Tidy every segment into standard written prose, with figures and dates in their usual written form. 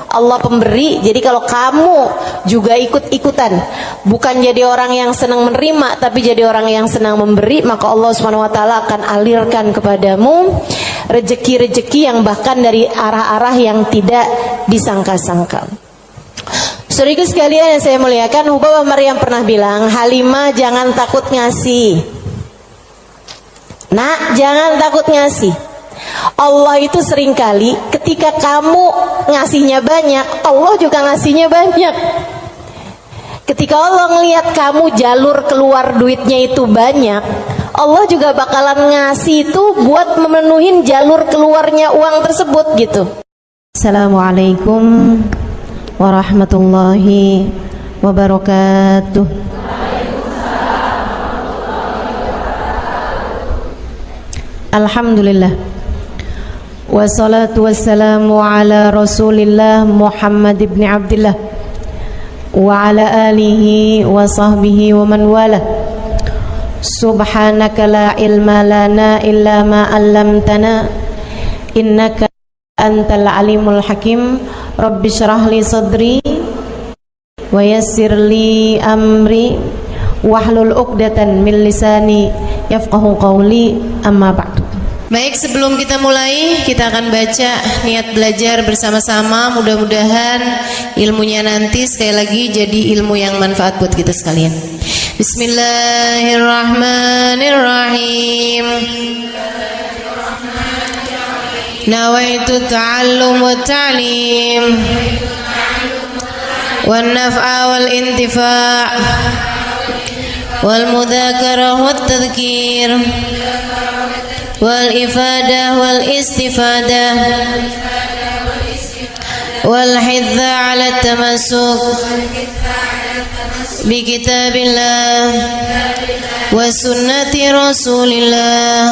Allah pemberi. Jadi kalau kamu juga ikut-ikutan, bukan jadi orang yang senang menerima, tapi jadi orang yang senang memberi, maka Allah Subhanahu wa taala akan alirkan kepadamu rezeki-rezeki yang bahkan dari arah-arah yang tidak disangka-sangka. Saudaraku sekalian yang saya muliakan, Hubabah Maryam pernah bilang, Halimah jangan takut ngasih. Nak, jangan takut ngasih. Allah itu seringkali ketika kamu ngasihnya banyak, Allah juga ngasihnya banyak. Ketika Allah ngelihat kamu jalur keluar duitnya itu banyak, Allah juga bakalan ngasih itu buat memenuhin jalur keluarnya uang tersebut gitu. Assalamualaikum warahmatullahi wabarakatuh. Alhamdulillah, wassalatu wassalamu ala rasulillah Muhammad ibn Abdillah wa ala alihi wa sahbihi wa man wala. Subhanaka la ilma lana illa ma 'allamtana innaka antal alimul hakim. Rabbi syrah li sadri wa yassir li amri wahlul 'uqdatan min lisani yafqahu qawli, amma ba'du. Baik, sebelum kita mulai, kita akan baca niat belajar bersama-sama. Mudah-mudahan ilmunya nanti sekali lagi jadi ilmu yang manfaat buat kita sekalian. Bismillahirrahmanirrahim. Nawaitu ta'allum wa ta'lim wan naf'a wal intifa' wal mudzakarah wat tadhkir wal ifadah wal istifadah wal hidza 'ala tamassuk bi kitabillah wa sunnati rasulillah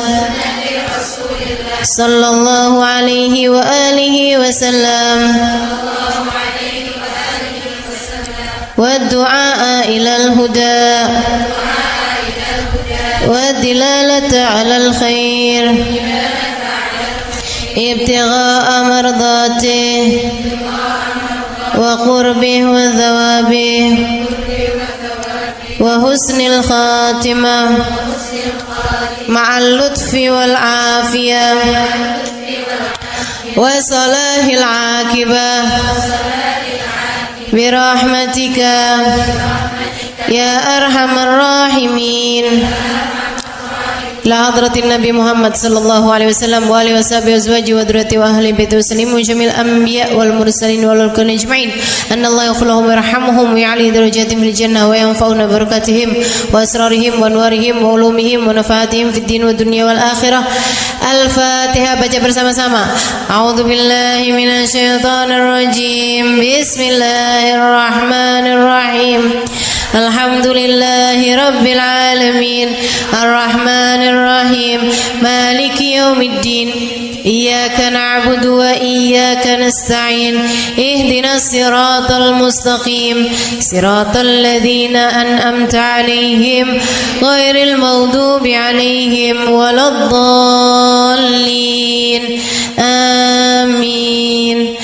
sallallahu alaihi wa alihi wasallam wa du'a ilal huda والدلالة على الخير ابتغاء مرضاته وقربه وثوابه وحسن الخاتمة مع اللطف والعافية وصلاح العاقبة برحمتك يا أرحم الراحمين. La hadratin Nabi Muhammad sallallahu alaihi wasallam wa alihi washabihi azwaji wa dzurriyyati wa ahli baiti wasallim wa jamil anbiya wal mursalin wal kulli ajma'in. Anna Allah yaghfir lahum wa yarhamuhum wa ya'li darajatihim fil jannah wa yanfa'una barakatihim wa asrarihim wa anwarihim wa ulumihim wa nafaatihim fid din wa dunya wal akhirah. Al-Fatihah, baca bersama-sama. A'udzu billahi minasy syaithanir rajim. Bismillahirrahmanirrahim. Alhamdulillahi rabbil alamin. Ar-Rahmanir Rahim. Maliki yaumiddin. Iyyaka na'budu wa iyyaka nasta'in. Ihdinas siratal mustaqim. Siratal ladzina an'amta 'alaihim ghairil maghdubi 'alaihim waladdallin. Amin.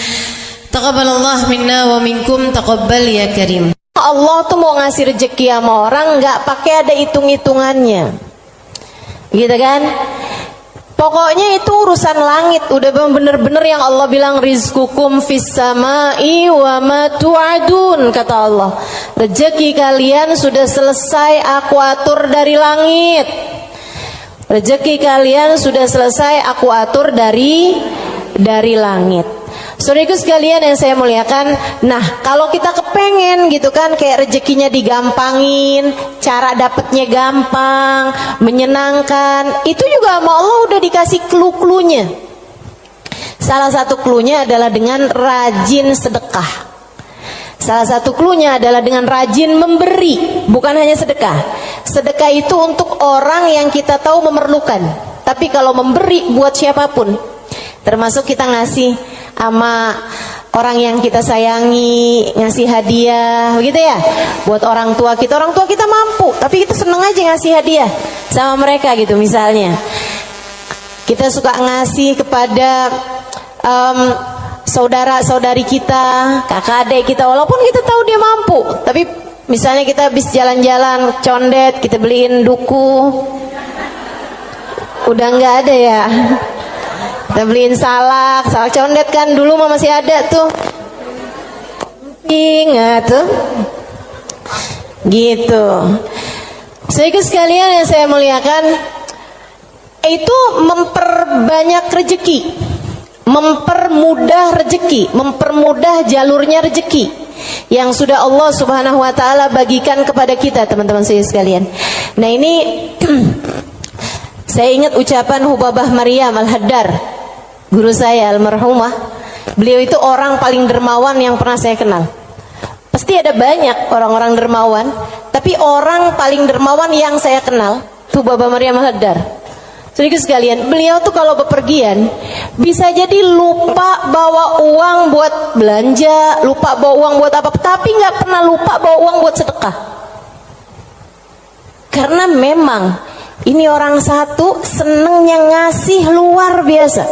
Taqabbalallahu minna wa minkum, taqabbal ya karim. Allah tuh mau ngasih rezeki sama orang nggak pakai ada hitung-hitungannya, gitu kan? Pokoknya itu urusan langit, udah bener-bener yang Allah bilang rizqukum fis samai wa ma tu'adun, kata Allah. Rezeki kalian sudah selesai aku atur dari langit. Rezeki kalian sudah selesai aku atur dari langit. Saudaraku sekalian yang saya muliakan, nah kalau kita kepengen gitu kan kayak rezekinya digampangin, cara dapatnya gampang, menyenangkan, itu juga sama Allah udah dikasih clue-cluenya. Salah satu cluenya adalah dengan rajin sedekah. Salah satu cluenya adalah dengan rajin memberi, bukan hanya sedekah. Sedekah itu untuk orang yang kita tahu memerlukan, tapi kalau memberi buat siapapun, termasuk kita ngasih sama orang yang kita sayangi, ngasih hadiah, begitu ya. Buat orang tua kita mampu, tapi kita seneng aja ngasih hadiah sama mereka gitu. Misalnya kita suka ngasih kepada saudara-saudari kita, kakak adik kita, walaupun kita tahu dia mampu, tapi misalnya kita habis jalan-jalan condet, kita beliin duku, udah nggak ada ya, kita beliin salak condet kan, dulu mah masih ada tuh, ingat tuh, gitu. Sehingga sekalian yang saya muliakan, itu memperbanyak rezeki, mempermudah rezeki, mempermudah jalurnya rezeki yang sudah Allah Subhanahu wa taala bagikan kepada kita, teman-teman saya sekalian. Nah, ini saya ingat ucapan Hubabah Maryam Al-Haddar, guru saya almarhumah. Beliau itu orang paling dermawan yang pernah saya kenal. Pasti ada banyak orang-orang dermawan, tapi orang paling dermawan yang saya kenal Hubabah Maryam Al-Haddar. Sedikit sekalian, beliau tuh kalau bepergian bisa jadi lupa bawa uang buat belanja, lupa bawa uang buat apa, tapi nggak pernah lupa bawa uang buat sedekah. Karena memang ini orang satu senengnya ngasih luar biasa.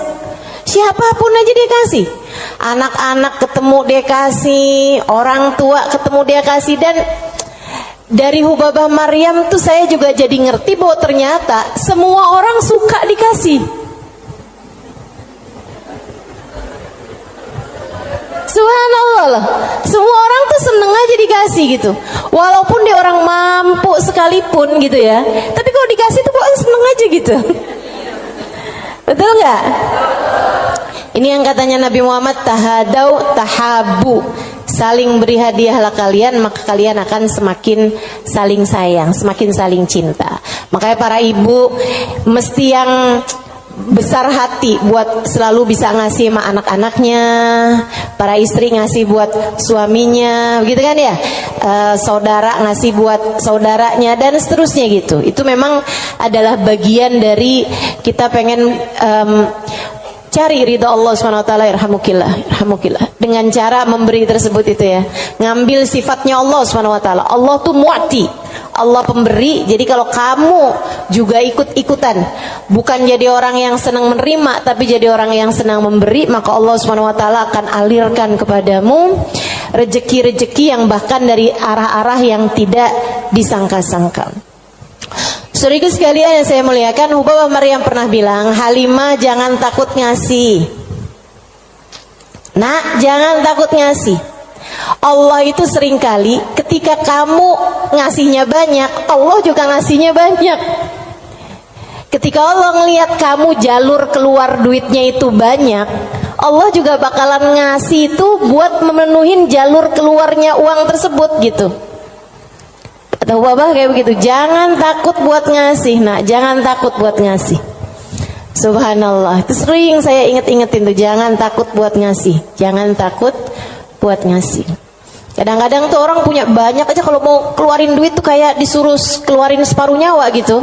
Siapapun aja dia kasih. Anak-anak ketemu dia kasih, orang tua ketemu dia kasih. Dan dari Hubabah Maryam tuh saya juga jadi ngerti bahwa ternyata semua orang suka dikasih. Subhanallah lah, semua orang tuh seneng aja dikasih gitu. Walaupun dia orang mampu sekalipun gitu ya, tapi kalau dikasih tuh kok seneng aja gitu. Betul nggak? Ini yang katanya Nabi Muhammad, tahadau tahabu, saling beri hadiahlah kalian, maka kalian akan semakin saling sayang, semakin saling cinta. Makanya para ibu mesti yang besar hati buat selalu bisa ngasih sama anak-anaknya, para istri ngasih buat suaminya, begitu kan ya, saudara ngasih buat saudaranya dan seterusnya gitu. Itu memang adalah bagian dari kita pengen cari ridha Allah SWT. Irhamukillah dengan cara memberi tersebut itu ya, ngambil sifatnya Allah SWT. Allah tuh mu'ti, Allah pemberi. Jadi kalau kamu juga ikut-ikutan, bukan jadi orang yang senang menerima, tapi jadi orang yang senang memberi, maka Allah SWT akan alirkan kepadamu rezeki-rezeki yang bahkan dari arah-arah yang tidak disangka-sangka. Saudara sekalian yang saya muliakan, Hubabah Maryam pernah bilang, Halimah jangan takut ngasih. Nak, jangan takut ngasih. Allah itu seringkali ketika kamu ngasihnya banyak, Allah juga ngasihnya banyak. Ketika Allah ngelihat kamu jalur keluar duitnya itu banyak, Allah juga bakalan ngasih itu buat memenuhin jalur keluarnya uang tersebut gitu. Atau Babah kayak begitu, jangan takut buat ngasih, nak, jangan takut buat ngasih. Subhanallah, itu sering saya inget-ingetin tuh, jangan takut buat ngasih, jangan takut buat ngasih. Kadang-kadang tuh orang punya banyak aja, kalau mau keluarin duit tuh kayak disuruh keluarin separuh nyawa gitu.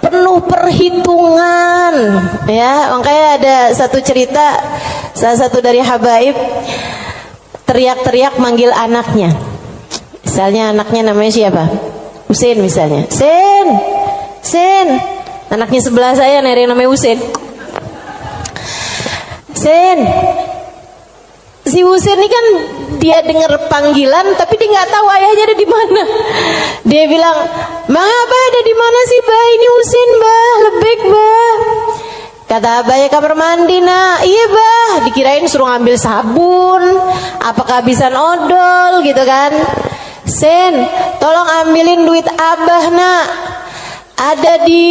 Penuh perhitungan, ya. Makanya ada satu cerita, salah satu dari habaib teriak-teriak manggil anaknya. Misalnya anaknya namanya siapa? Husein misalnya. Sen. Anaknya sebelah saya nih yang namanya Husein. Sen. Si Husein ini kan dia dengar panggilan tapi dia nggak tahu ayahnya ada di mana. Dia bilang, "Bang Abah ada di mana sih, Bah? Ini Husein, Bah. Lebek, Bah." Kata abahnya, kamar mandi, nak. Iya, Bah. Dikirain suruh ngambil sabun, apa kehabisan odol gitu kan. Sen, tolong ambilin duit Abah, nak. Ada di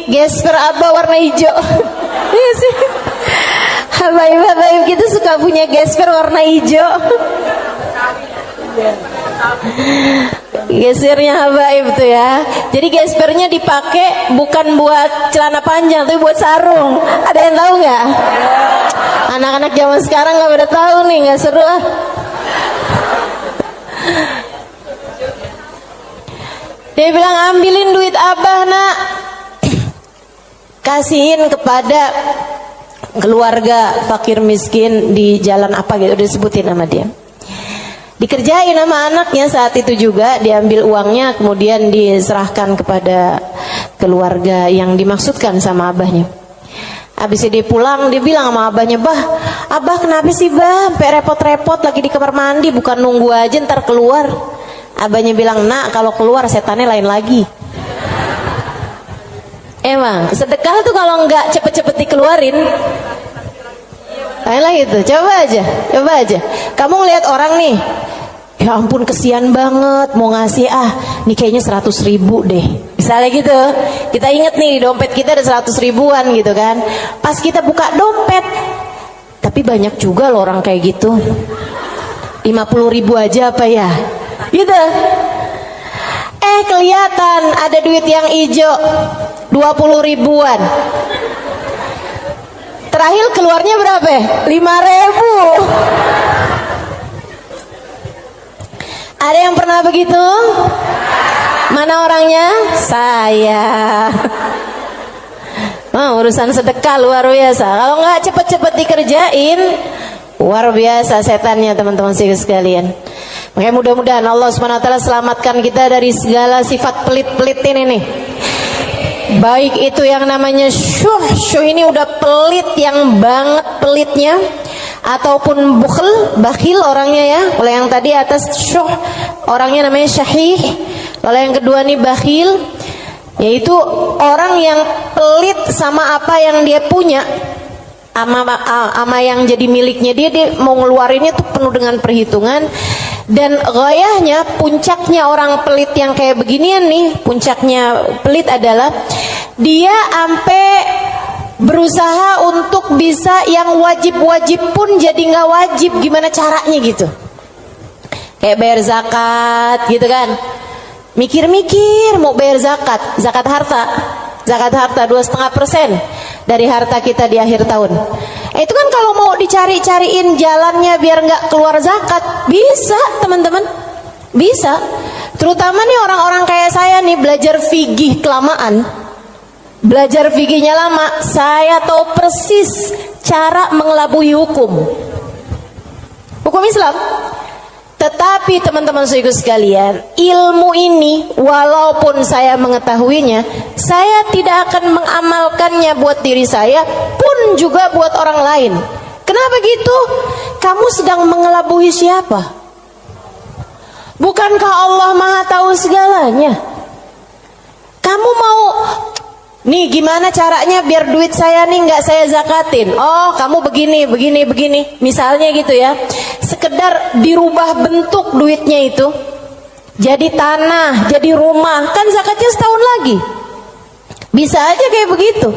gesper Abah warna hijau. Iya sih. Habaib-habaib kita suka punya gesper warna hijau. Gespernya habaib tuh ya. Jadi gespernya dipakai bukan buat celana panjang, tapi buat sarung. Ada yang tahu nggak? Anak-anak zaman sekarang nggak pada tahu nih, nggak seru ah. Dia bilang, ambilin duit Abah, nak. Kasihin kepada keluarga fakir miskin di jalan apa gitu, disebutin sama dia. Dikerjain sama anaknya saat itu juga, diambil uangnya kemudian diserahkan kepada keluarga yang dimaksudkan sama abahnya. Habis dia pulang, dia bilang sama abahnya, "Bah, abah kenapa sih bah sampai repot-repot lagi di kamar mandi, bukan nunggu aja ntar keluar." Abahnya bilang, "Nak, kalau keluar setannya lain lagi." Emang sedekah tuh kalau nggak cepet-cepet dikeluarin lain lagi tuh. Coba aja kamu ngeliat orang nih, ya ampun kesian banget, mau ngasih nih kayaknya 100.000 deh, misalnya gitu. Kita inget nih di dompet kita ada 100 ribuan gitu kan. Pas kita buka dompet, tapi banyak juga loh orang kayak gitu, 50.000 aja apa ya gitu. Kelihatan ada duit yang hijau 20 ribuan. Terakhir keluarnya berapa? 5.000. Ada yang pernah begitu? Mana orangnya? Saya. Urusan sedekah luar biasa. Kalau nggak cepet-cepet dikerjain, luar biasa setannya teman-teman sekalian. Makanya mudah-mudahan Allah Subhanahu wa taala selamatkan kita dari segala sifat pelit-pelit ini nih. Baik itu yang namanya syuh ini udah pelit yang banget pelitnya, ataupun bakhil orangnya ya. Kalau yang tadi atas syuh orangnya namanya syahih. Kalau yang kedua nih bakhil, yaitu orang yang pelit sama apa yang dia punya, ama yang jadi miliknya dia mau ngeluarinnya tuh penuh dengan perhitungan. Dan gayahnya, puncaknya orang pelit yang kayak beginian nih, puncaknya pelit adalah dia sampai berusaha untuk bisa yang wajib-wajib pun jadi nggak wajib. Gimana caranya gitu? Kayak bayar zakat gitu kan, mikir-mikir mau bayar zakat harta 2,5% dari harta kita di akhir tahun. Itu kan kalau mau dicari-cariin jalannya biar nggak keluar zakat, bisa teman-teman, bisa. Terutama nih orang-orang kayak saya nih, belajar fikih kelamaan, belajar fikihnya lama, saya tahu persis cara mengelabui hukum Islam. Tetapi teman-teman sekalian, ilmu ini walaupun saya mengetahuinya, saya tidak akan mengamalkannya buat diri saya pun juga buat orang lain. Kenapa gitu? Kamu sedang mengelabui siapa? Bukankah Allah Maha tahu segalanya? Kamu mau nih gimana caranya biar duit saya nih nggak saya zakatin? Oh, kamu begini, misalnya gitu ya. Sekedar dirubah bentuk duitnya itu, jadi tanah, jadi rumah, kan zakatnya setahun lagi. Bisa aja kayak begitu.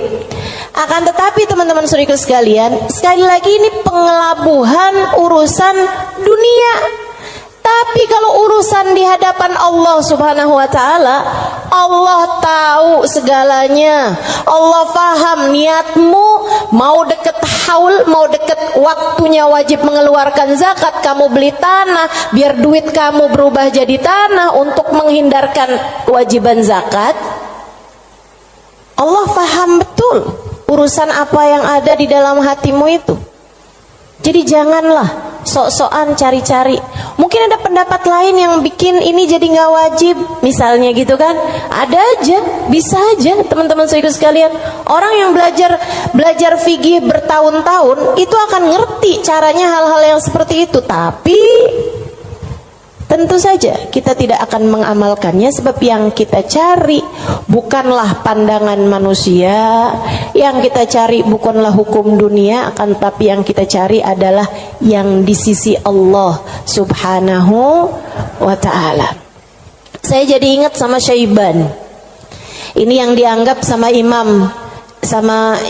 Akan tetapi teman-teman saudara sekalian, sekali lagi ini pengelabuhan urusan dunia. Tapi kalau urusan di hadapan Allah Subhanahu wa taala, Allah tahu segalanya. Allah paham niatmu, mau deket haul, mau deket waktunya wajib mengeluarkan zakat, kamu beli tanah biar duit kamu berubah jadi tanah untuk menghindarkan kewajiban zakat. Allah paham betul urusan apa yang ada di dalam hatimu itu. Jadi janganlah sok-sokan cari-cari. Mungkin ada pendapat lain yang bikin ini jadi nggak wajib, misalnya gitu kan? Ada aja, bisa aja teman-teman saudara sekalian. Orang yang belajar fikih bertahun-tahun itu akan ngerti caranya hal-hal yang seperti itu. Tapi tentu saja kita tidak akan mengamalkannya, sebab yang kita cari bukanlah pandangan manusia, yang kita cari bukanlah hukum dunia, akan tetapi yang kita cari adalah yang di sisi Allah Subhanahu wa ta'ala. Saya jadi ingat sama Syaiban. Ini yang dianggap sama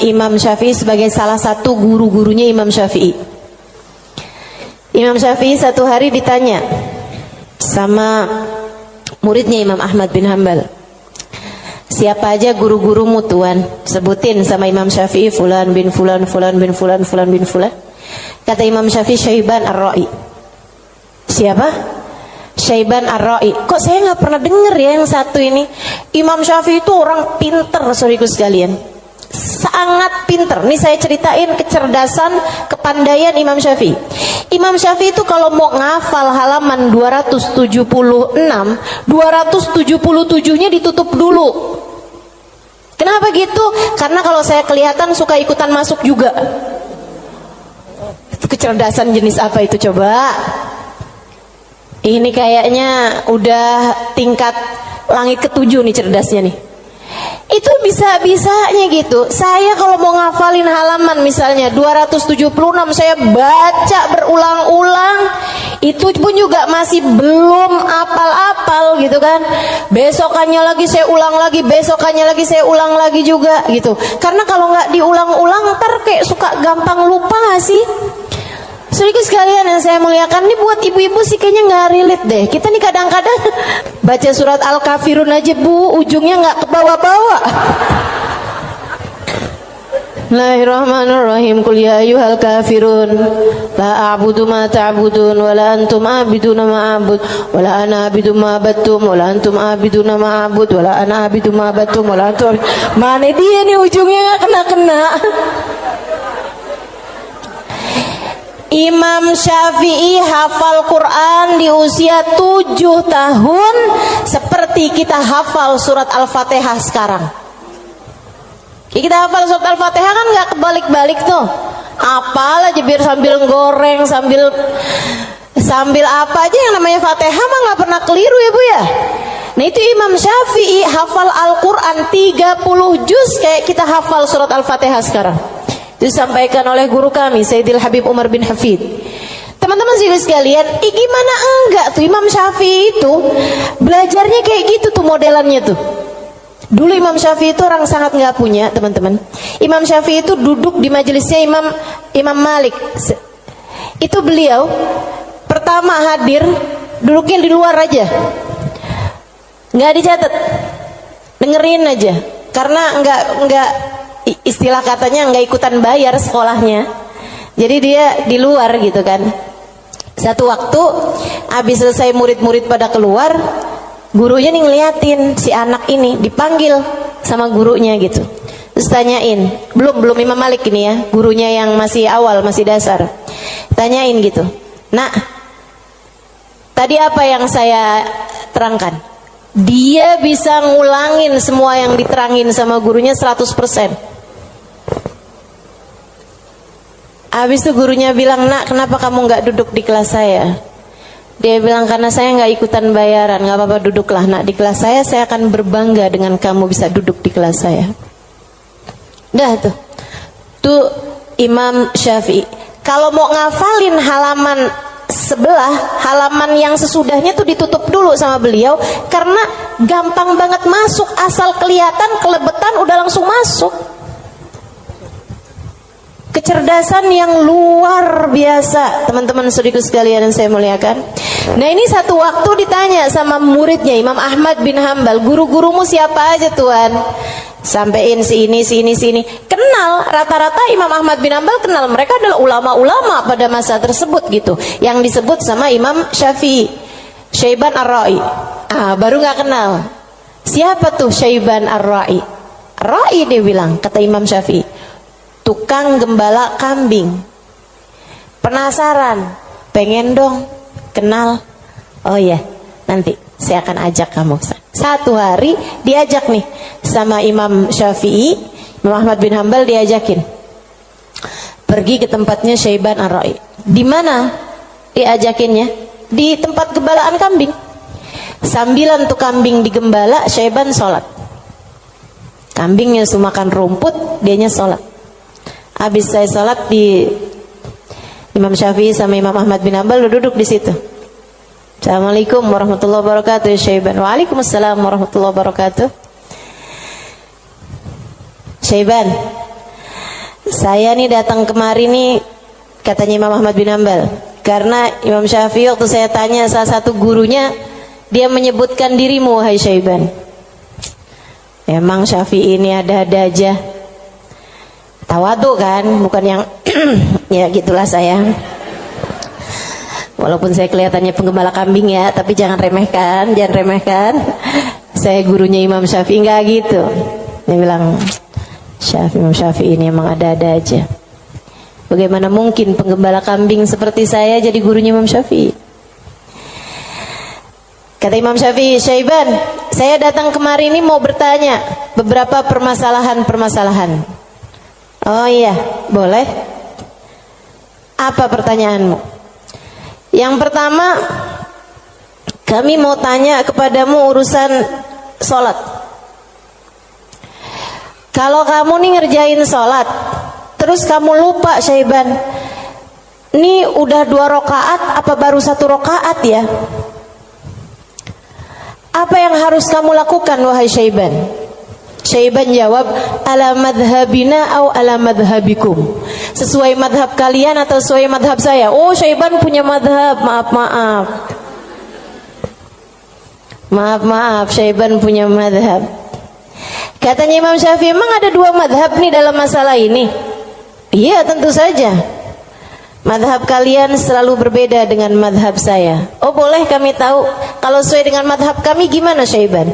Imam Syafi'i sebagai salah satu guru-gurunya Imam Syafi'i. Imam Syafi'i satu hari ditanya sama muridnya Imam Ahmad bin Hanbal, siapa aja guru-gurumu tuan? Sebutin sama Imam Syafi'i, fulan bin fulan, fulan bin fulan, fulan bin fulan. Kata Imam Syafi'i, Syaiban Ar-Ra'i. Siapa? Syaiban Ar-Ra'i. Kok saya nggak pernah dengar ya yang satu ini? Imam Syafi'i itu orang pinter, saudaraku sekalian, sangat pinter. Nih saya ceritain kecerdasan, kepandaian Imam Syafi'i. Imam Syafi'i itu kalau mau ngafal halaman 276, 277-nya ditutup dulu. Kenapa? Kenapa gitu? Karena kalau saya kelihatan suka ikutan masuk juga. Kecerdasan jenis apa itu coba? Ini kayaknya udah tingkat langit ke-7 nih cerdasnya nih. Itu bisa-bisanya gitu. Saya kalau mau ngafalin halaman misalnya 276, saya baca berulang-ulang, itu pun juga masih belum apal-apal gitu kan. Besokannya lagi saya ulang lagi, besokannya lagi saya ulang lagi juga gitu. Karena kalau nggak diulang-ulang ntar kayak suka gampang lupa nggak sih? Sedikit sekalian yang saya muliakan, ini buat ibu-ibu sih kayaknya nggak relate deh. Kita nih kadang-kadang baca surat Al-Kafirun aja bu, ujungnya nggak ke bawah-bawah. Bismillahirrahmanirrahim. Qul ya ayyuhal kafirun la a'budu ma ta'budun wa la antum a'biduna ma a'bud wa la ana a'budu ma abattum wa la antum a'biduna ma a'bud wa la ana a'budu ma abattum wa la antum. Mana dia nih ujungnya nggak kena-kena. Imam Syafi'i hafal Quran di usia 7 tahun seperti kita hafal surat Al-Fatihah sekarang. Kita hafal surat Al-Fatihah kan gak kebalik-balik tuh. Apal aja biar sambil goreng, sambil apa aja yang namanya Fatihah mah gak pernah keliru ya bu ya. Nah itu Imam Syafi'i hafal Al-Quran 30 juz kayak kita hafal surat Al-Fatihah sekarang. Disampaikan oleh guru kami Sayyidil Habib Umar bin Hafid. Teman-teman sekalian, gimana enggak tuh Imam Syafi'i itu belajarnya kayak gitu tuh modelannya tuh. Dulu Imam Syafi'i itu orang sangat nggak punya teman-teman. Imam Syafi'i itu duduk di majelisnya Imam Malik. Itu beliau pertama hadir duduknya di luar aja, nggak dicatat, dengerin aja. Karena nggak istilah katanya nggak ikutan bayar sekolahnya, jadi dia di luar gitu kan. Satu waktu habis selesai murid-murid pada keluar, gurunya nih ngeliatin si anak ini dipanggil sama gurunya gitu. Terus tanyain, belum Imam Malik ini ya, gurunya yang masih awal, masih dasar. Tanyain gitu, nak, tadi apa yang saya terangkan? Dia bisa ngulangin semua yang diterangin sama gurunya 100%. Habis itu gurunya bilang, nak kenapa kamu nggak duduk di kelas saya? Dia bilang, karena saya nggak ikutan bayaran. Nggak apa-apa, duduklah nak di kelas saya akan berbangga dengan kamu bisa duduk di kelas saya. Dah tuh Imam Syafi'i. Kalau mau ngafalin halaman sebelah, halaman yang sesudahnya tuh ditutup dulu sama beliau, karena gampang banget masuk, asal kelihatan kelebetan udah langsung masuk. Kecerdasan yang luar biasa, teman-teman saudaraku sekalian yang saya muliakan. Nah ini satu waktu ditanya sama muridnya Imam Ahmad bin Hambal, guru-gurumu siapa aja tuan? Sampein si ini. Kenal, rata-rata Imam Ahmad bin Hambal kenal, mereka adalah ulama-ulama pada masa tersebut gitu. Yang disebut sama Imam Syafi'i, Syaiban Ar-Ra'i. Baru nggak kenal. Siapa tuh Syaiban Ar-Ra'i? Ar-Ra'i dia bilang, kata Imam Syafi'i, tukang gembala kambing. Penasaran, pengen dong kenal. Oh ya, nanti saya akan ajak kamu. Satu hari diajak nih sama Imam Syafi'i, Imam Ahmad bin Hambal diajakin pergi ke tempatnya Syaiban Ar-Ra'i. Di mana diajakinnya? Di tempat gembalaan kambing. Sambilan tuh kambing digembala, Syaiban sholat. Kambingnya makan rumput, dianya sholat. Habis saya sholat, di Imam Syafi'i sama Imam Ahmad bin Hambal duduk di situ. Assalamualaikum warahmatullahi wabarakatuh Syaiban. Waalaikumsalam warahmatullahi wabarakatuh. Syaiban, saya nih datang kemari nih, katanya Imam Ahmad bin Hambal, karena Imam Syafi'i waktu saya tanya salah satu gurunya, dia menyebutkan dirimu wahai Syaiban. Emang Syafi'i ini ada-ada aja. Tawadu kan, bukan yang ya gitulah saya. Walaupun saya kelihatannya penggembala kambing ya, tapi jangan remehkan. Saya gurunya Imam Syafi'i, enggak gitu. Dia bilang, Imam Syafi'i ini emang ada-ada aja. Bagaimana mungkin penggembala kambing seperti saya jadi gurunya Imam Syafi'i? Kata Imam Syafi'i, Syaiban, Saya datang kemari ini mau bertanya beberapa permasalahan-permasalahan. Oh iya, boleh. Apa pertanyaanmu? Yang pertama, kami mau tanya kepadamu urusan sholat. Kalau kamu nih ngerjain sholat, terus kamu lupa Syaiban, ini udah 2 rakaat apa baru 1 rakaat ya? Apa yang harus kamu lakukan wahai Syaiban? Syaiban jawab, ala madhabina au ala madhabikum. Sesuai madhab kalian atau sesuai madhab saya? Oh, Syaiban punya madhab, maaf, Syaiban punya madhab. Katanya Imam Syafi'i, memang ada 2 madhab nih dalam masalah ini? Iya, tentu saja. Madhab kalian selalu berbeda dengan madhab saya. Oh, boleh kami tahu kalau sesuai dengan madhab kami gimana Syaiban?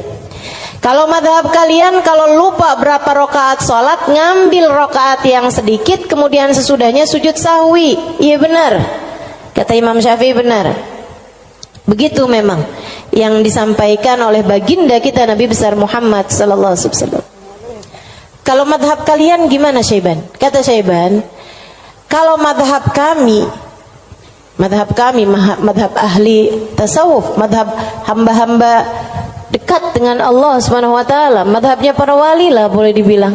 Kalau madhab kalian, kalau lupa berapa rakaat sholat, ngambil rakaat yang sedikit, kemudian sesudahnya sujud sahwi. Iya benar, kata Imam Syafi'i, benar. Begitu memang yang disampaikan oleh baginda kita Nabi besar Muhammad sallallahu alaihi wasallam. Kalau madhab kalian gimana Syaiban? Kata Syaiban, kalau madhab kami, madhab ahli tasawuf, madhab hamba-hamba dekat dengan Allah Subhanahu wa taala, madhabnya para wali lah boleh dibilang.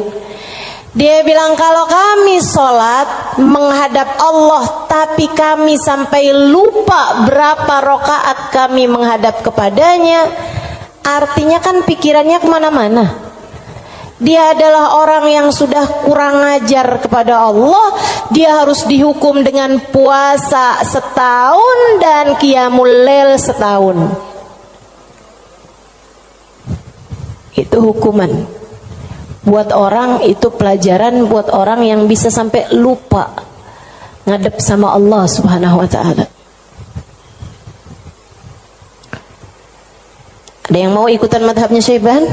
Dia bilang kalau kami sholat menghadap Allah tapi kami sampai lupa berapa rakaat kami menghadap kepadanya, artinya kan pikirannya kemana-mana. Dia adalah orang yang sudah kurang ajar kepada Allah. Dia harus dihukum dengan puasa setahun dan qiyamul lail setahun. Itu hukuman buat orang, itu pelajaran buat orang yang bisa sampai lupa ngadep sama Allah Subhanahu wa ta'ala. Ada yang mau ikutan madhabnya Syaiban?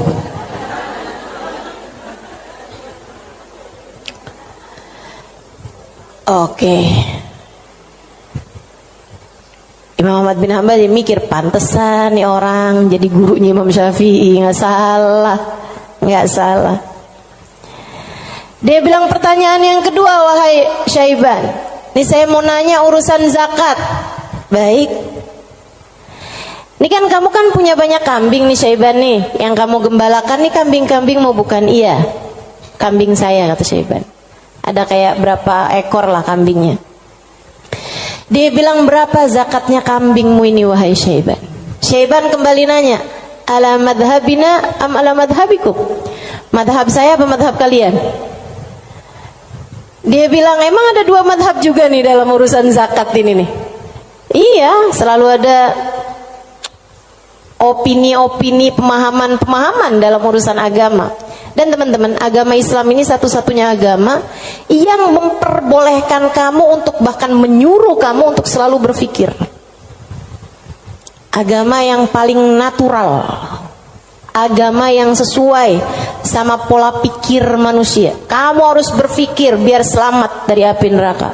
Oke. Imam Ahmad bin Hanbal dia mikir, pantesan nih orang jadi gurunya Imam Syafi'i. Nggak salah. Dia bilang pertanyaan yang kedua, wahai Syaiban, ini saya mau nanya urusan zakat. Baik. Ini kan kamu kan punya banyak kambing nih Syaiban nih, yang kamu gembalakan nih kambing-kambing mau bukan? Iya, kambing saya, kata Syaiban. Ada kayak berapa ekor lah kambingnya. Dia bilang, berapa zakatnya kambingmu ini wahai Syaiban? Syaiban kembali nanya, ala madhabina am ala madhabikum? Madhab saya apa madhab kalian? Dia bilang, emang ada 2 madhab juga nih dalam urusan zakat ini nih? Iya, selalu ada opini-opini, pemahaman-pemahaman dalam urusan agama. Dan teman-teman, agama Islam ini satu-satunya agama yang memperbolehkan kamu untuk, bahkan menyuruh kamu untuk selalu berpikir. Agama yang paling natural, agama yang sesuai sama pola pikir manusia. Kamu harus berpikir biar selamat dari api neraka.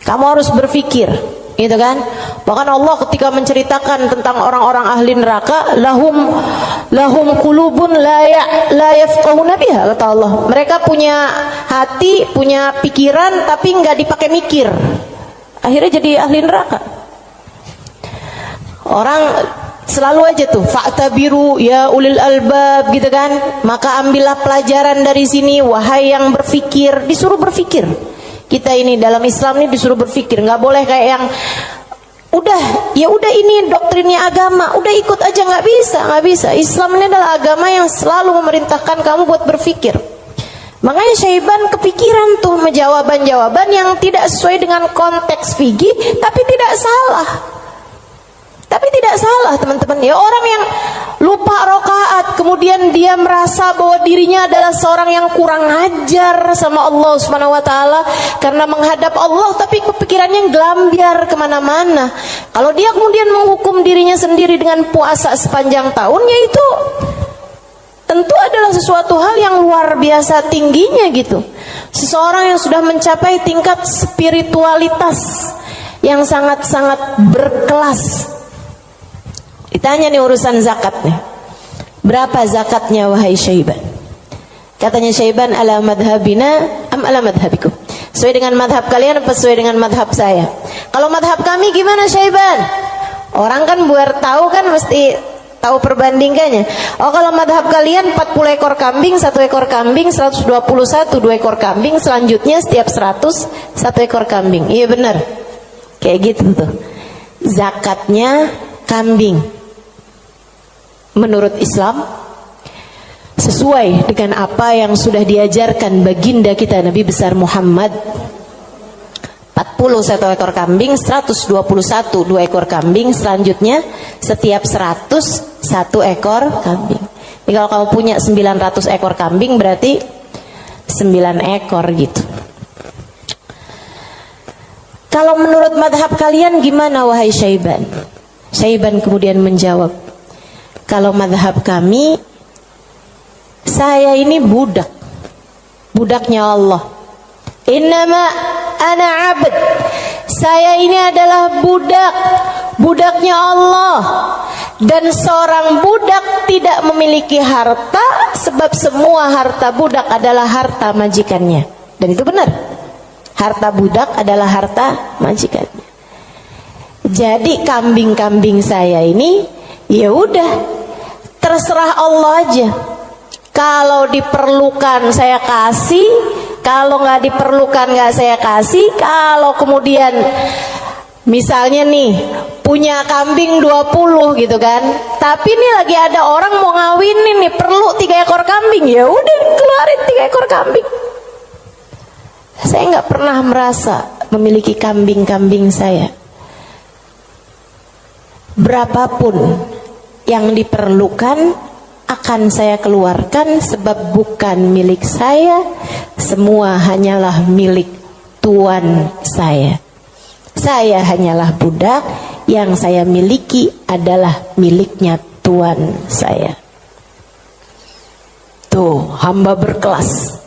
Kamu harus berpikir, gitu kan? Bahkan Allah ketika menceritakan tentang orang-orang ahli neraka, lahum qulubun la yafqahuna biha, kata Allah. Mereka punya hati, punya pikiran tapi nggak dipakai mikir. Akhirnya jadi ahli neraka. Orang selalu aja tuh fa'tabiru ya ulil albab, gitu kan? Maka ambillah pelajaran dari sini wahai yang berpikir. Disuruh berpikir. Kita ini dalam Islam ini disuruh berpikir, nggak boleh kayak yang udah ini doktrinnya agama, udah ikut aja, nggak bisa. Islam ini adalah agama yang selalu memerintahkan kamu buat berpikir. Makanya Syaiban kepikiran tuh jawaban-jawaban yang tidak sesuai dengan konteks fikih, tapi tidak salah. Teman-teman. Ya, orang yang lupa rakaat kemudian dia merasa bahwa dirinya adalah seorang yang kurang ajar sama Allah Subhanahu wa taala karena menghadap Allah, tapi kepikirannya gelambiar kemana-mana. Kalau dia kemudian menghukum dirinya sendiri dengan puasa sepanjang tahun, yaitu tentu adalah sesuatu hal yang luar biasa tingginya gitu. Seseorang yang sudah mencapai tingkat spiritualitas yang sangat-sangat berkelas. Ditanya nih urusan zakat nih. Berapa zakatnya wahai Syaiban? Katanya Syaiban, ala madhabina am ala madhabikum? Sesuai dengan madhab kalian apa sesuai dengan madhab saya? Kalau madhab kami gimana Syaiban? Orang kan buat tahu kan mesti tahu perbandingannya. Oh kalau madhab kalian 40 ekor kambing, 1 ekor kambing, 121, 2 ekor kambing, selanjutnya setiap 100, 1 ekor kambing. Iya benar. Kayak gitu tuh. Zakatnya kambing. Menurut Islam sesuai dengan apa yang sudah diajarkan baginda kita Nabi besar Muhammad. 40 1 ekor kambing, 121 2 ekor kambing, selanjutnya setiap 100 1 ekor kambing. Jadi kalau kamu punya 900 ekor kambing berarti 9 ekor gitu. Kalau menurut madhab kalian gimana wahai Syaiban? Syaiban kemudian menjawab, kalau madhab kami, saya ini budak, budaknya Allah. Innama ana abd, saya ini adalah budak, budaknya Allah. Dan seorang budak tidak memiliki harta, sebab semua harta budak adalah harta majikannya. Dan itu benar, harta budak adalah harta majikannya. Jadi kambing-kambing saya ini, ya udah, terserah Allah aja. Kalau diperlukan saya kasih, kalau nggak diperlukan nggak saya kasih. Kalau kemudian misalnya nih punya kambing 20 gitu kan, tapi nih lagi ada orang mau ngawinin nih, perlu 3 ekor kambing, ya udah keluarin 3 ekor kambing. Saya nggak pernah merasa memiliki kambing-kambing saya. Berapapun yang diperlukan akan saya keluarkan, sebab bukan milik saya, semua hanyalah milik Tuan saya. Saya hanyalah budak, yang saya miliki adalah miliknya Tuan saya. Tuh, hamba berkelas.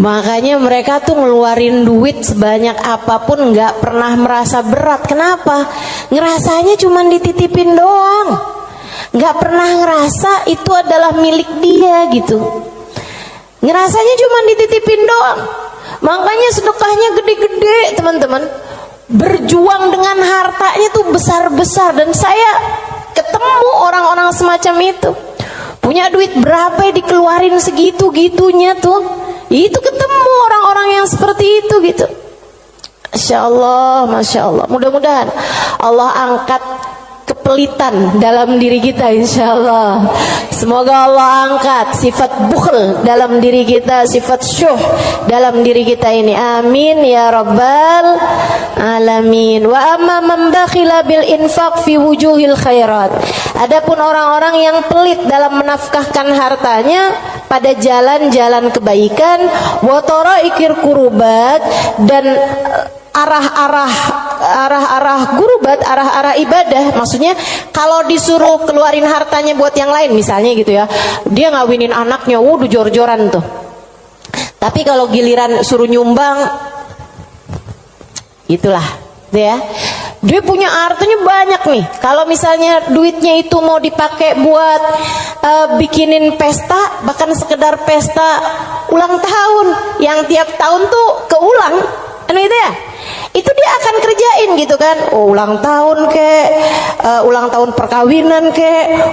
Makanya mereka tuh ngeluarin duit sebanyak apapun nggak pernah merasa berat. Kenapa? Ngerasanya cuma dititipin doang, nggak pernah ngerasa itu adalah milik dia gitu. Ngerasanya cuma dititipin doang. Makanya sedekahnya gede-gede teman-teman. Berjuang dengan hartanya tuh besar-besar. Dan saya ketemu orang-orang semacam itu. Punya duit berapa dikeluarin segitu-gitunya tuh. Itu ketemu orang-orang yang seperti itu gitu. Masya Allah, Masya Allah. Mudah-mudahan Allah angkat kepelitan dalam diri kita, insya Allah. Semoga Allah angkat sifat bukhl dalam diri kita, sifat syuh dalam diri kita ini. Amin ya rabbal alamin. Wa amma man bakhila bil infaq fi wujuhil khairat. Adapun orang-orang yang pelit dalam menafkahkan hartanya pada jalan-jalan kebaikan, wa taraikir kurubat, dan arah-arah gurubat, arah-arah ibadah. Maksudnya kalau disuruh keluarin hartanya buat yang lain misalnya gitu ya, dia ngawinin anaknya, wuduh jor-joran tuh. Tapi kalau giliran suruh nyumbang, itulah ya, dia punya hartanya banyak nih. Kalau misalnya duitnya itu mau dipakai buat bikinin pesta, bahkan sekedar pesta ulang tahun yang tiap tahun tuh keulang, itu ya, itu dia akan kerjain gitu kan. Ulang tahun ulang tahun perkawinan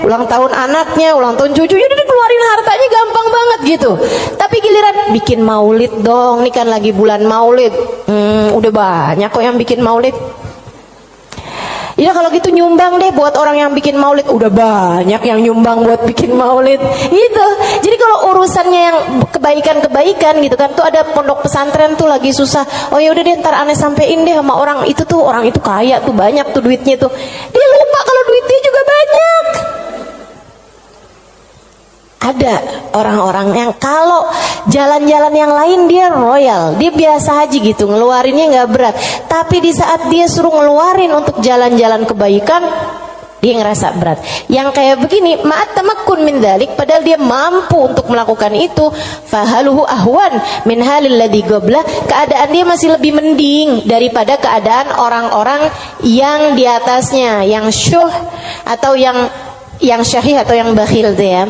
ulang tahun anaknya, ulang tahun cucunya, dia keluarin hartanya gampang banget gitu. Tapi giliran bikin maulid dong, ini kan lagi bulan maulid, udah banyak kok yang bikin maulid. Ya kalau gitu nyumbang deh buat orang yang bikin maulid, udah banyak yang nyumbang buat bikin maulid gitu. Jadi kalau urusannya yang kebaikan-kebaikan gitu kan, tuh ada pondok pesantren tuh lagi susah, oh ya udah deh ntar aneh sampein deh sama orang itu tuh, orang itu kaya tuh, banyak tuh duitnya tuh. Dia lupa kalau duitnya juga banyak. Ada orang-orang yang kalau jalan-jalan yang lain dia royal, dia biasa aja gitu, ngeluarinnya nggak berat. Tapi di saat dia suruh ngeluarin untuk jalan-jalan kebaikan, dia ngerasa berat. Yang kayak begini, ma'at tamakkun min dzalik, padahal dia mampu untuk melakukan itu, fahaluhu ahwan min halil ladzi qabla, keadaan dia masih lebih mending daripada keadaan orang-orang yang di atasnya, yang syuh atau yang yang syahih atau yang bakhil tuh ya.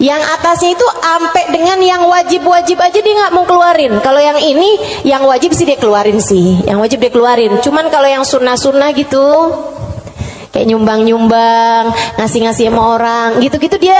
Yang atasnya itu sampai dengan yang wajib-wajib aja dia nggak mau keluarin. Kalau yang ini yang wajib sih dia keluarin sih. Yang wajib dia keluarin. Cuman kalau yang sunnah-sunnah gitu, kayak nyumbang-nyumbang, ngasih-ngasih sama orang, gitu-gitu dia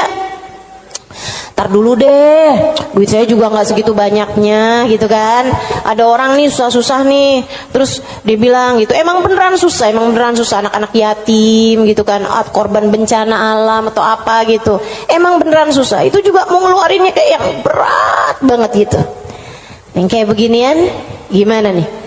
tar dulu deh, duit saya juga nggak segitu banyaknya gitu kan. Ada orang nih susah-susah nih, terus dia bilang gitu, emang beneran susah anak-anak yatim gitu kan, korban bencana alam atau apa gitu, emang beneran susah. Itu juga mau ngeluarinnya kayak yang berat banget gitu. Yang kayak beginian gimana nih?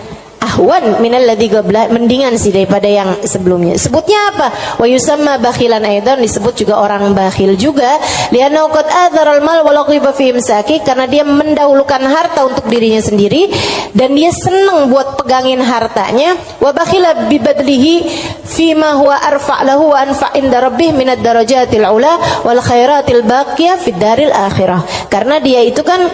Ahwan minal ladzi qabla, mendingan sih daripada yang sebelumnya. Sebutnya apa? Wa yusamma bakhilan aidan, disebut juga orang bakhil juga. Li'annahu qad athara al-mal wa laqiba fi imsaki, karena dia mendahulukan harta untuk dirinya sendiri dan dia senang buat pegangin hartanya. Wa bakhila bi badlihi fi ma huwa arfa' lahu wa anfa' inda rabbih min ad-darajatil ula wal khairatil baqiyah fid daril akhirah. Karena dia itu kan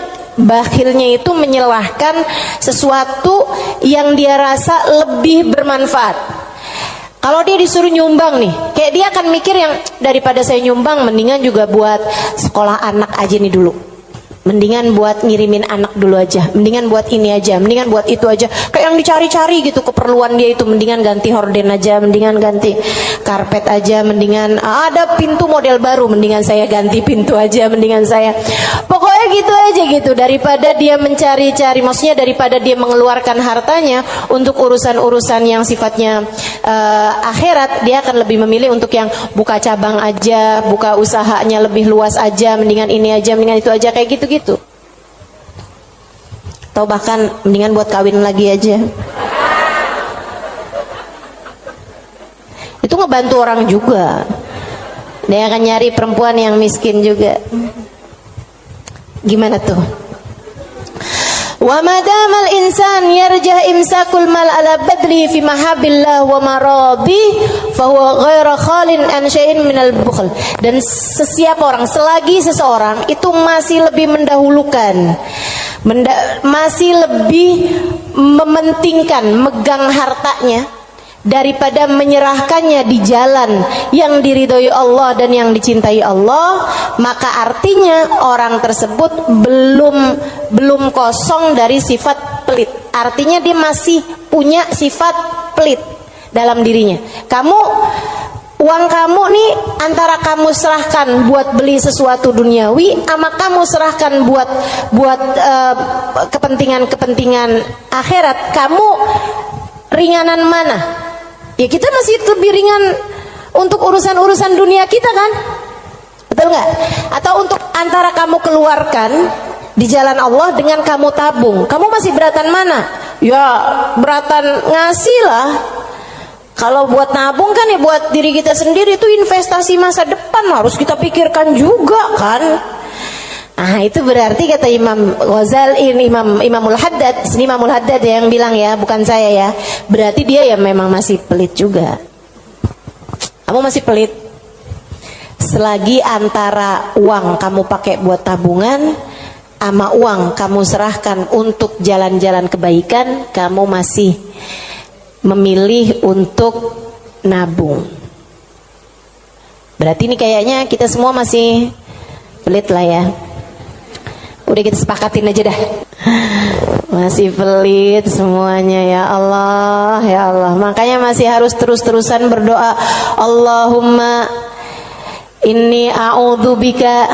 bakhilnya itu menyelahkan sesuatu yang dia rasa lebih bermanfaat. Kalau dia disuruh nyumbang nih, kayak dia akan mikir yang daripada saya nyumbang, mendingan juga buat sekolah anak aja nih dulu, mendingan buat ngirimin anak dulu aja, mendingan buat ini aja, mendingan buat itu aja. Kayak yang dicari-cari gitu keperluan dia itu, mendingan ganti horden aja, mendingan ganti karpet aja, mendingan ada pintu model baru, mendingan saya ganti pintu aja, mendingan saya pokoknya gitu aja gitu. Daripada dia mencari-cari, maksudnya daripada dia mengeluarkan hartanya untuk urusan-urusan yang sifatnya akhirat, dia akan lebih memilih untuk yang buka cabang aja, buka usahanya lebih luas aja, mendingan ini aja, mendingan itu aja, kayak gitu. Atau bahkan mendingan buat kawin lagi aja. Itu ngebantu orang juga. Dia akan nyari perempuan yang miskin juga. Gimana tuh? Wa madamal insan yarjah imsakul mal ala badli fi mahabillah wa maradi fa huwa ghairu khalin an syai'in minal bukhl. Dan sesiapa orang, selagi seseorang itu masih lebih mendahulukan, masih lebih mementingkan megang hartanya daripada menyerahkannya di jalan yang diridhoi Allah dan yang dicintai Allah, maka artinya orang tersebut belum kosong dari sifat pelit. Artinya dia masih punya sifat pelit dalam dirinya. Uang kamu nih antara kamu serahkan buat beli sesuatu duniawi, sama kamu serahkan buat kepentingan akhirat, kamu ringanan mana? Ya kita masih lebih ringan untuk urusan-urusan dunia kita kan? Betul nggak? Atau untuk antara kamu keluarkan di jalan Allah dengan kamu tabung, kamu masih beratan mana? Ya beratan ngasih lah. Kalau buat nabung kan ya buat diri kita sendiri, itu investasi masa depan, harus kita pikirkan juga kan. Nah itu berarti kata Imam Ghazali, Imamul Haddad, Imamul Haddad yang bilang ya, bukan saya ya. Berarti dia ya memang masih pelit juga. Kamu masih pelit. Selagi antara uang kamu pakai buat tabungan sama uang kamu serahkan untuk jalan-jalan kebaikan, kamu masih memilih untuk nabung. Berarti ini kayaknya kita semua masih pelit lah ya. Udah kita sepakatin aja dah. Masih pelit semuanya, ya Allah, ya Allah. Makanya masih harus terus-terusan berdoa. Allahumma inni a'udzubika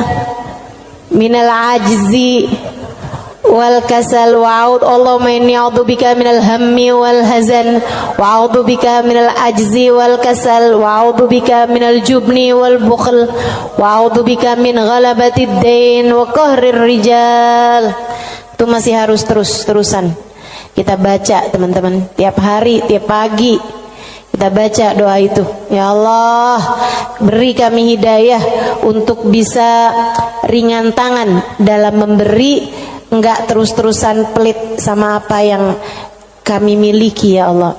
minal ajzi wal kasal wa'ud. Allahumma inni a'udzubika minal hammi wal hazan wa a'udzubika minal ajzi wal kasal wa a'udzubika minal jubni wal bukhl wa a'udzubika min ghalabatid dain wa qahrir rijal. Itu masih harus terus-terusan kita baca teman-teman, tiap hari, tiap pagi kita baca doa itu. Ya Allah, beri kami hidayah untuk bisa ringan tangan dalam memberi, enggak terus-terusan pelit sama apa yang kami miliki ya Allah.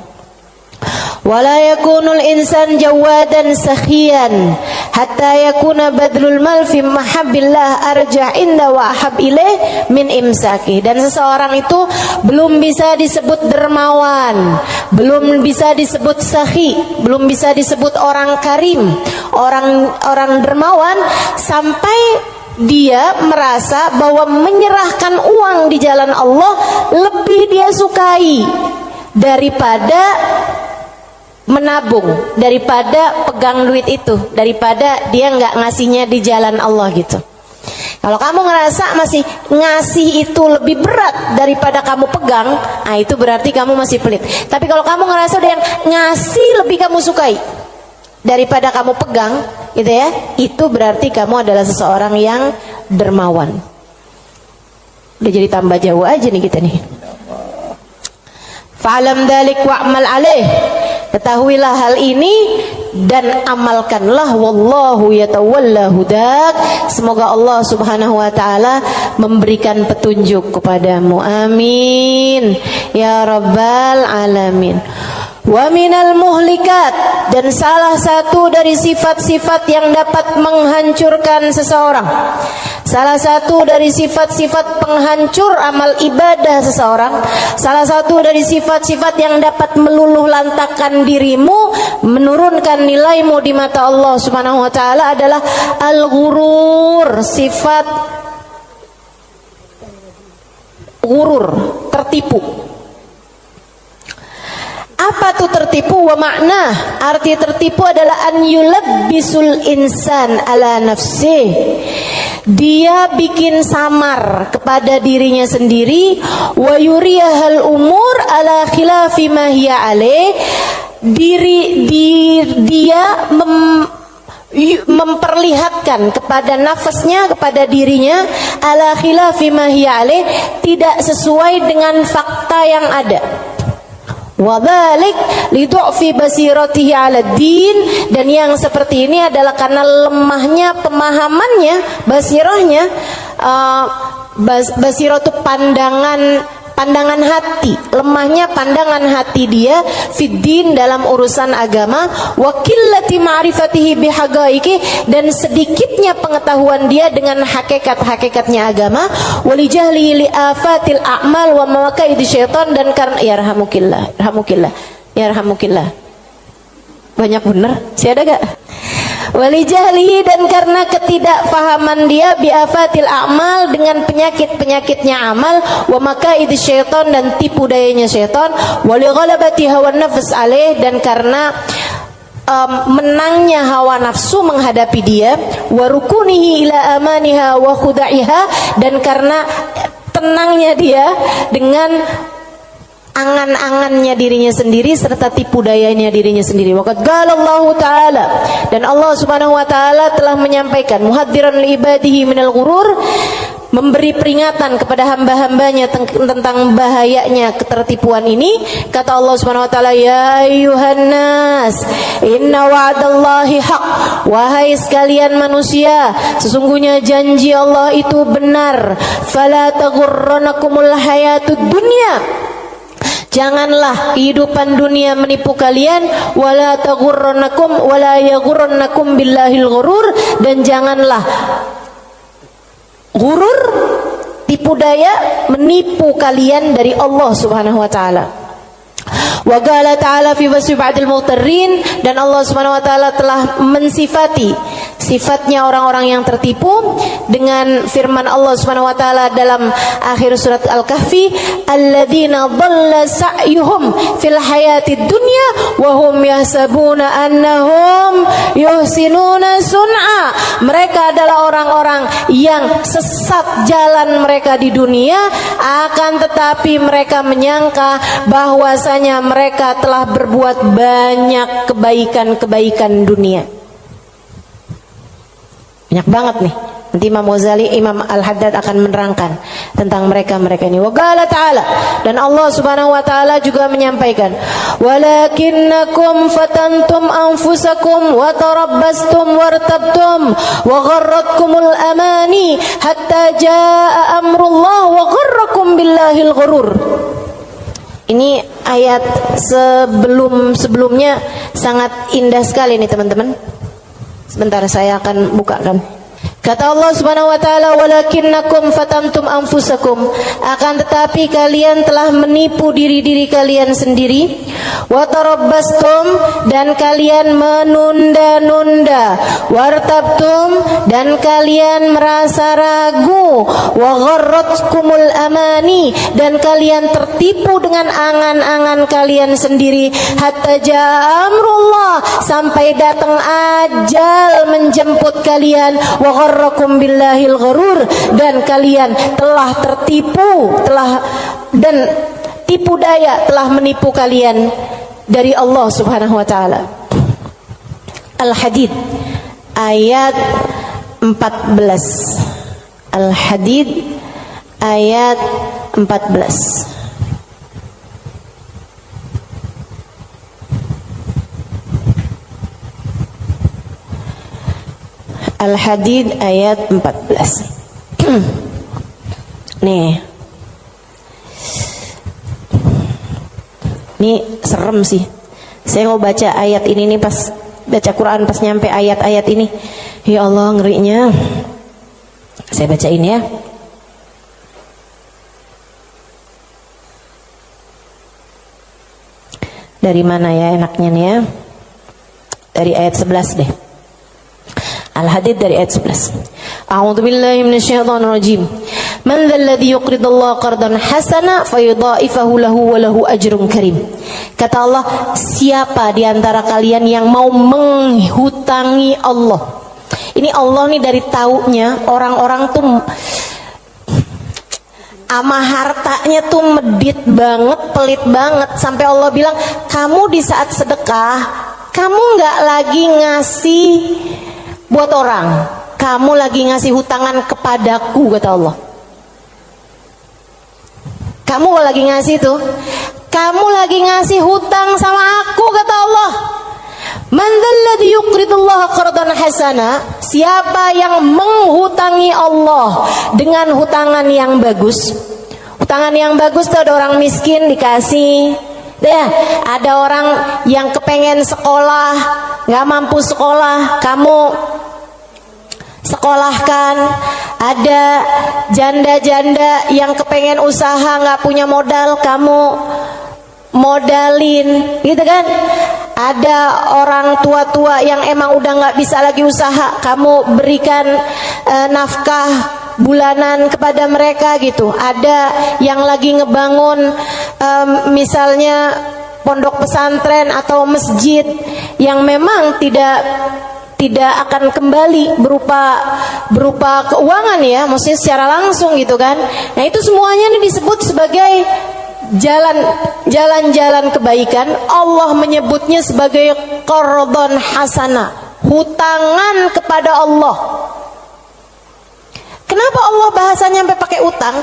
Wala yakunul insan jawadan sakhiyan hatta yakuna badlul mal fi mahabbillah arja inda wa ahab ilaih min imsaki. Dan seseorang itu belum bisa disebut dermawan, belum bisa disebut sakhi, belum bisa disebut orang karim, orang dermawan sampai dia merasa bahwa menyerahkan uang di jalan Allah lebih dia sukai daripada menabung, daripada pegang duit itu, daripada dia nggak ngasihnya di jalan Allah gitu. Kalau kamu ngerasa masih ngasih itu lebih berat daripada kamu pegang, nah itu berarti kamu masih pelit. Tapi kalau kamu ngerasa udah yang ngasih lebih kamu sukai daripada kamu pegang, gitu ya, itu berarti kamu adalah seseorang yang dermawan. Udah jadi tambah jauh aja nih kita nih. Fa'alam dzalik wa'mal alaih. Ketahuilah hal ini dan amalkanlah, wallahu yatawalla hudak. Semoga Allah Subhanahu wa taala memberikan petunjuk kepadamu. Amin ya rabbal alamin. Wa minal muhlikat, dan salah satu dari sifat-sifat yang dapat menghancurkan seseorang, salah satu dari sifat-sifat penghancur amal ibadah seseorang, salah satu dari sifat-sifat yang dapat meluluh lantakkan dirimu, menurunkan nilaimu di mata Allah Subhanahu wa taala adalah al-ghurur, sifat ghurur, tertipu. Apa tuh tertipu? Wa makna, arti tertipu adalah an yulabbisul insan ala nafsih. Dia bikin samar kepada dirinya sendiri, wa yuriyahal umur ala khilafi ma hiya alaih. Dia memperlihatkan kepada nafasnya, kepada dirinya, ala khilafi ma hiya alaih, tidak sesuai dengan fakta yang ada. Wadzalik lidu'fi basiratihi 'ala din, dan yang seperti ini adalah karena lemahnya pemahamannya, basirahnya, basirah itu pandangan hati, lemahnya pandangan hati dia fiddin, dalam urusan agama, wa qillati ma'rifatihi bihaqaiqi, dan sedikitnya pengetahuan dia dengan hakikat-hakikatnya agama, walijahli li afatil a'mal wa mawaqa'id syaitan, dan karena yarhamukillah banyak bener sih, ada gak? Walijahlihi, dan karena ketidakfahaman dia biafatil a'mal, dengan penyakit-penyakitnya amal, wa makaid syaitan, dan tipu dayanya syaitan, walighalabati hawa nafs alaih, dan karena menangnya hawa nafsu menghadapi dia, wa rukunihi ila amaniha wa khuda'iha, dan karena tenangnya dia dengan angan-angannya dirinya sendiri serta tipu dayanya dirinya sendiri. Waqad qala Allah taala, dan Allah Subhanahu wa taala telah menyampaikan muhadziran li ibadihi minal ghurur, memberi peringatan kepada hamba-hambanya tentang bahayanya ketertipuan ini. Kata Allah Subhanahu wa taala, ya ayyuhan nas inna wa'dallahi haq, wahai sekalian manusia, sesungguhnya janji Allah itu benar. Fala taghurrannakumul hayatud dunya, janganlah kehidupan dunia menipu kalian, wala taghurrannakum wala yaghurrannakum billahil ghurur, dan janganlah ghurur, tipu daya, menipu kalian dari Allah Subhanahu wa taala. Wa qala ta'ala fi wasfi ba'dil mughtarrin, dan Allah Subhanahu wa taala telah mensifati sifatnya orang-orang yang tertipu dengan firman Allah Subhanahu wa taala dalam akhir surat Al-Kahfi, alladzina dhalla sa'yuhum fil hayatid dunya wa hum yahsabuna annahum yuhsinuna sun'a. Mereka adalah orang-orang yang sesat jalan mereka di dunia, akan tetapi mereka menyangka bahwasanya mereka telah berbuat banyak kebaikan-kebaikan dunia. Banyak banget nih. Nanti Imam Ghazali, Imam Al-Haddad akan menerangkan tentang mereka-mereka ini. Wa qala ta'ala, dan Allah Subhanahu wa taala juga menyampaikan, walakinnakum fatantum anfusakum wa tarabbastum wartabtum wa gharratkumul amani hatta jaa amrullah wa gharrakum billahil ghurur. Ini ayat sebelumnya sangat indah sekali nih teman-teman. Sebentar saya akan bukakan. Kata Allah Subhanahu wa taala, walakinnakum fatantum anfusakum, akan tetapi kalian telah menipu diri-diri kalian sendiri, wa tarabbastum, dan kalian menunda-nunda, wartabtum, dan kalian merasa ragu, wa gharratkumul amani, dan kalian tertipu dengan angan-angan kalian sendiri, hatta jaa amrullah, sampai datang ajal menjemput kalian, wa gharrakum billahil gharur, dan kalian telah tertipu, dan tipu daya telah menipu kalian dari Allah Subhanahu wa taala. Al-Hadid ayat 14. Al-Hadid ayat 14. Al-Hadid ayat 14. Nih. Ini serem sih. Saya mau baca ayat ini nih, pas baca Quran pas nyampe ayat-ayat ini. Ya Allah, ngerinya. Saya bacain ya. Dari mana ya enaknya nih ya? Dari ayat 11 deh. Al-Hadid dari ayat 11. A'udzu billahi minasyaitonir rajim. Man dzalladzi yuqridullaha qardan hasana fayudha'ifahu lahu wa lahu ajrun karim. Kata Allah, siapa di antara kalian yang mau menghutangi Allah? Ini Allah nih dari taunya orang-orang tuh ama hartanya tuh medit banget, pelit banget, sampai Allah bilang, kamu di saat sedekah, kamu nggak lagi ngasih buat orang, kamu lagi ngasih hutangan kepadaku, kata Allah. Kamu lagi ngasih tuh, kamu lagi ngasih hutang sama aku, kata Allah. Man dzalladzi yuqridullaha qardan hasana, siapa yang menghutangi Allah dengan hutangan yang bagus. Hutangan yang bagus tuh ada orang miskin dikasih. Ya, ada orang yang kepengen sekolah, nggak mampu sekolah, kamu sekolahkan. Ada janda-janda yang kepengen usaha, nggak punya modal, kamu modalin, gitu kan? Ada orang tua-tua yang emang udah nggak bisa lagi usaha, kamu berikan nafkah bulanan kepada mereka gitu. Ada yang lagi ngebangun misalnya pondok pesantren atau masjid yang memang tidak akan kembali berupa keuangan ya, maksudnya secara langsung gitu kan. Nah itu semuanya ini disebut sebagai jalan-jalan kebaikan. Allah menyebutnya sebagai qardhan hasana, hutangan kepada Allah. Kenapa Allah bahasanya sampai pakai utang?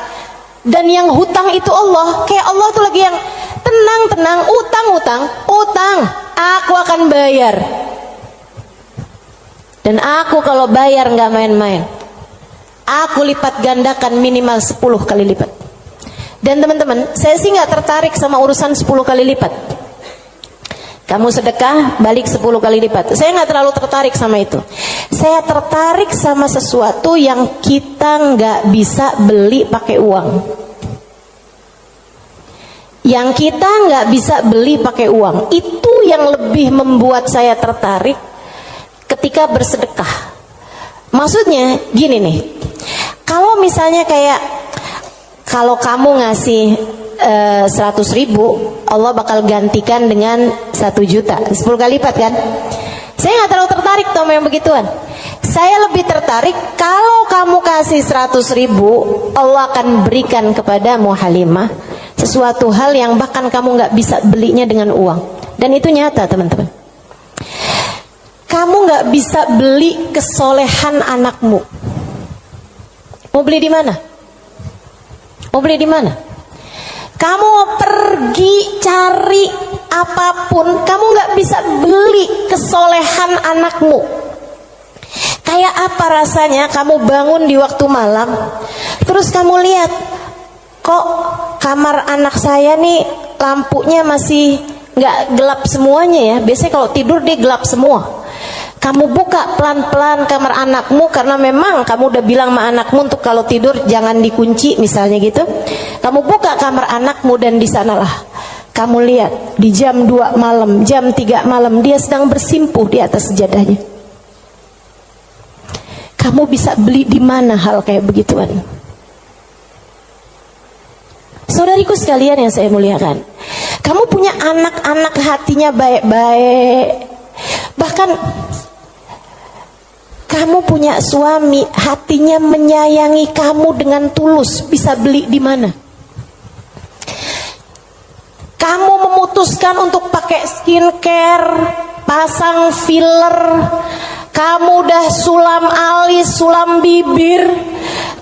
Dan yang hutang itu Allah, kayak Allah tuh lagi yang tenang, utang, aku akan bayar. Dan aku kalau bayar nggak main-main, aku lipat gandakan minimal 10 kali lipat. Dan teman-teman, saya sih nggak tertarik sama urusan 10 kali lipat. Kamu sedekah, balik 10 kali lipat. Saya nggak terlalu tertarik sama itu. Saya tertarik sama sesuatu yang kita nggak bisa beli pakai uang. Yang kita nggak bisa beli pakai uang, itu yang lebih membuat saya tertarik ketika bersedekah. Maksudnya gini nih, kalau misalnya kayak kalau kamu ngasih 100.000, Allah bakal gantikan dengan 1 juta, 10 kali lipat kan? Saya nggak terlalu tertarik sama yang begituan. Saya lebih tertarik kalau kamu kasih 100.000, Allah akan berikan kepadamu Halimah sesuatu hal yang bahkan kamu nggak bisa belinya dengan uang. Dan itu nyata teman-teman. Kamu nggak bisa beli kesolehan anakmu. Mau beli di mana? Mau beli di mana? Kamu pergi cari apapun, kamu nggak bisa beli kesolehan anakmu. Kayak apa rasanya kamu bangun di waktu malam, terus kamu lihat, kok kamar anak saya nih lampunya masih nggak gelap semuanya ya. Biasanya kalau tidur dia gelap semua. Kamu buka pelan-pelan kamar anakmu, karena memang kamu udah bilang sama anakmu untuk kalau tidur jangan dikunci misalnya gitu. Kamu buka kamar anakmu dan di sanalah kamu lihat di jam 2 malam, jam 3 malam dia sedang bersimpuh di atas sejadahnya. Kamu bisa beli di mana hal kayak begituan? Saudariku sekalian yang saya muliakan, kamu punya anak-anak hatinya baik-baik. Bahkan kamu punya suami hatinya menyayangi kamu dengan tulus, bisa beli di mana? Kamu memutuskan untuk pakai skincare, pasang filler, kamu udah sulam alis, sulam bibir,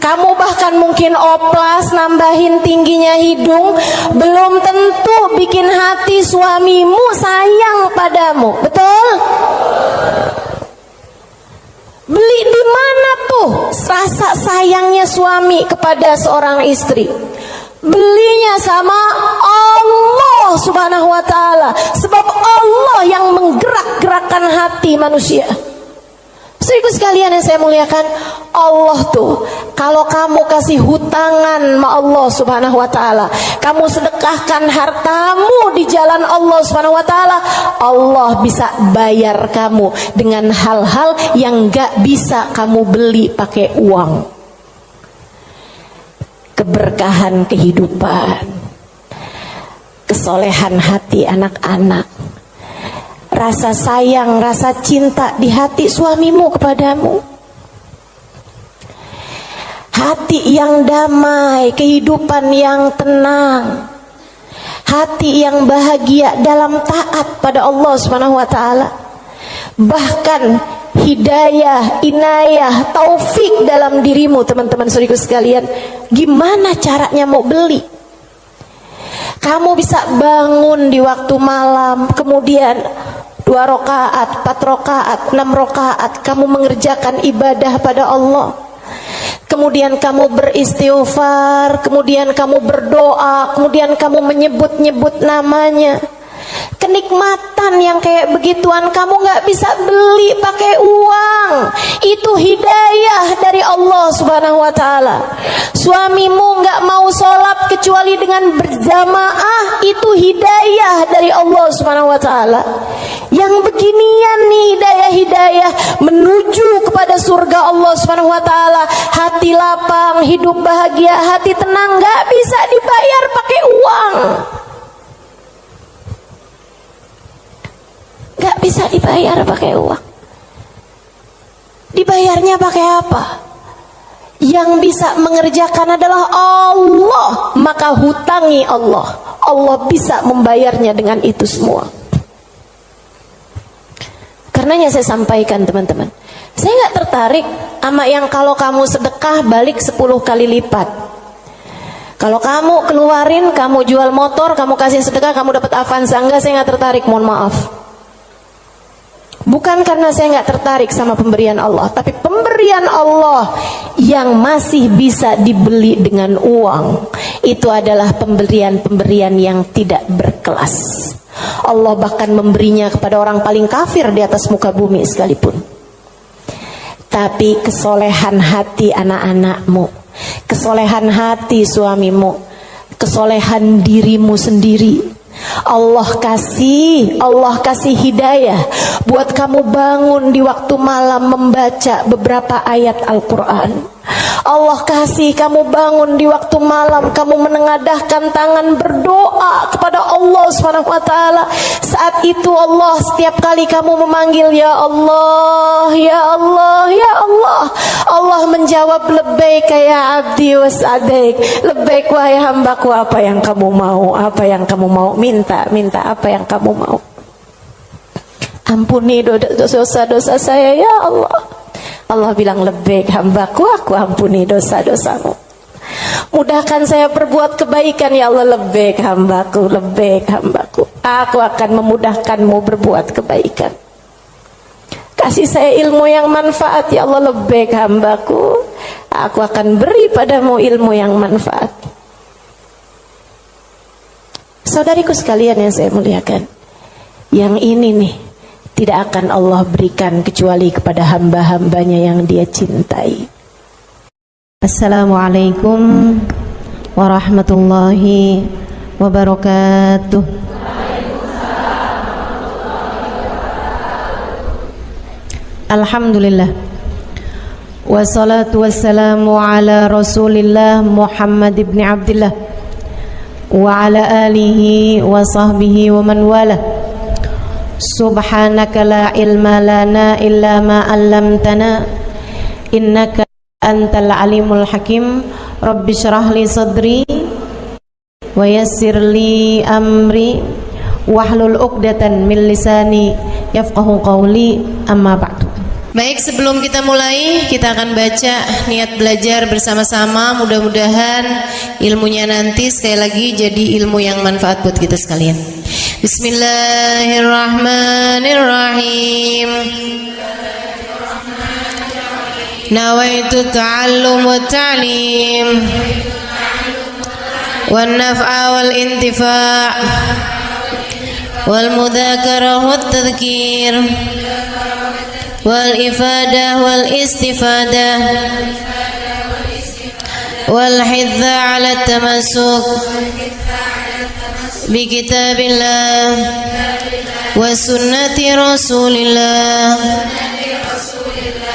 kamu bahkan mungkin oplas, nambahin tingginya hidung, belum tentu bikin hati suamimu sayang padamu, betul? Beli di mana tuh rasa sayangnya suami kepada seorang istri? Belinya sama Allah Subhanahu wa ta'ala. Sebab Allah yang menggerak-gerakkan hati manusia. Saudaraku sekalian yang saya muliakan, Allah tuh kalau kamu kasih hutangan sama Allah Subhanahu wa ta'ala, kamu sedekahkan hartamu di jalan Allah Subhanahu wa ta'ala, Allah bisa bayar kamu dengan hal-hal yang gak bisa kamu beli pakai uang. Keberkahan kehidupan, kesolehan hati anak-anak, rasa sayang, rasa cinta di hati suamimu kepadamu, hati yang damai, kehidupan yang tenang, hati yang bahagia dalam taat pada Allah Subhanahu wa ta'ala. Bahkan hidayah, inayah, taufik dalam dirimu, teman-teman saudaraku sekalian. Gimana caranya mau beli? Kamu bisa bangun di waktu malam, kemudian 2 rakaat, 4 rakaat, 6 rakaat kamu mengerjakan ibadah pada Allah. Kemudian kamu beristighfar, kemudian kamu berdoa, kemudian kamu menyebut-nyebut namanya. Kenikmatan yang kayak begituan kamu gak bisa beli pakai uang. Itu hidayah dari Allah Subhanahu wa ta'ala. Suamimu gak mau sholat kecuali dengan berjamaah, itu hidayah dari Allah Subhanahu wa ta'ala. Yang beginian nih hidayah-hidayah menuju kepada surga Allah Subhanahu wa ta'ala. Hati lapang, hidup bahagia, hati tenang, gak bisa dibayar pakai uang. Gak bisa dibayar pakai uang. Dibayarnya pakai apa? Yang bisa mengerjakan adalah Allah. Maka hutangi Allah. Allah bisa membayarnya dengan itu semua. Karenanya saya sampaikan teman-teman, saya gak tertarik sama yang kalau kamu sedekah balik 10 kali lipat. Kalau kamu keluarin, kamu jual motor, kamu kasih sedekah, kamu dapat Avanza. Enggak, saya gak tertarik, mohon maaf. Bukan karena saya nggak tertarik sama pemberian Allah, tapi pemberian Allah yang masih bisa dibeli dengan uang, itu adalah pemberian-pemberian yang tidak berkelas. Allah bahkan memberinya kepada orang paling kafir di atas muka bumi sekalipun. Tapi kesolehan hati anak-anakmu, kesolehan hati suamimu, kesolehan dirimu sendiri, Allah kasih hidayah buat kamu bangun di waktu malam membaca beberapa ayat Al-Quran. Allah kasih kamu bangun di waktu malam, kamu menengadahkan tangan berdoa kepada Allah Subhanahu wa ta'ala. Saat itu Allah, setiap kali kamu memanggil ya Allah, ya Allah, ya Allah, Allah menjawab labbaik ya abdi was'adaik. Labbaik wahai hambaku, apa yang kamu mau, apa yang kamu mau, minta apa yang kamu mau. Ampuni dosa-dosa saya ya Allah. Allah bilang labbaik hambaku, aku ampuni dosa-dosamu. Mudahkan saya berbuat kebaikan ya Allah, labbaik hambaku, labbaik hambaku. Aku akan memudahkanmu berbuat kebaikan. Kasih saya ilmu yang manfaat ya Allah, labbaik hambaku. Aku akan beri padamu ilmu yang manfaat. Saudariku sekalian yang saya muliakan, yang ini nih tidak akan Allah berikan kecuali kepada hamba-hambanya yang Dia cintai. Assalamualaikum warahmatullahi wabarakatuh. Alhamdulillah, wassalatu wassalamu ala Rasulillah Muhammad ibn Abdillah wa ala alihi wa sahbihi wa man wala. Subhanaka la ilma lana illa ma 'allamtana innaka antal alimul hakim. Rabbi syrah li sadri wa yassir li amri wahlul 'uqdatan min lisani yafqahu qawli, amma ba'du. Baik, sebelum kita mulai, kita akan baca niat belajar bersama-sama. Mudah-mudahan ilmunya nanti sekali lagi jadi ilmu yang manfaat buat kita sekalian. Bismillahirrahmanirrahim. Nawaitu ta'allum wa ta'lim wan naf'a wal intifa' wal mudzakarah wat tadhkir wal ifadah wal istifadah wal hidza 'ala tamassuk bi kitabillah wa sunnati rasulillah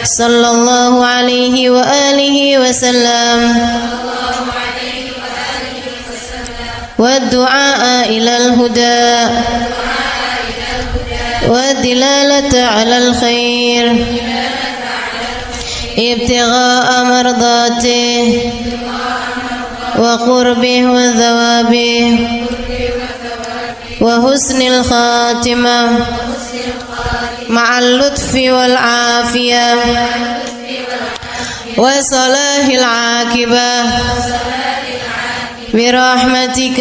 sallallahu alaihi wa alihi wasallam wa du'a ilal huda والدلالة على الخير ابتغاء مرضاته وقربه وثوابه وحسن الخاتمة مع اللطف والعافية وصلاح العاقبة برحمتك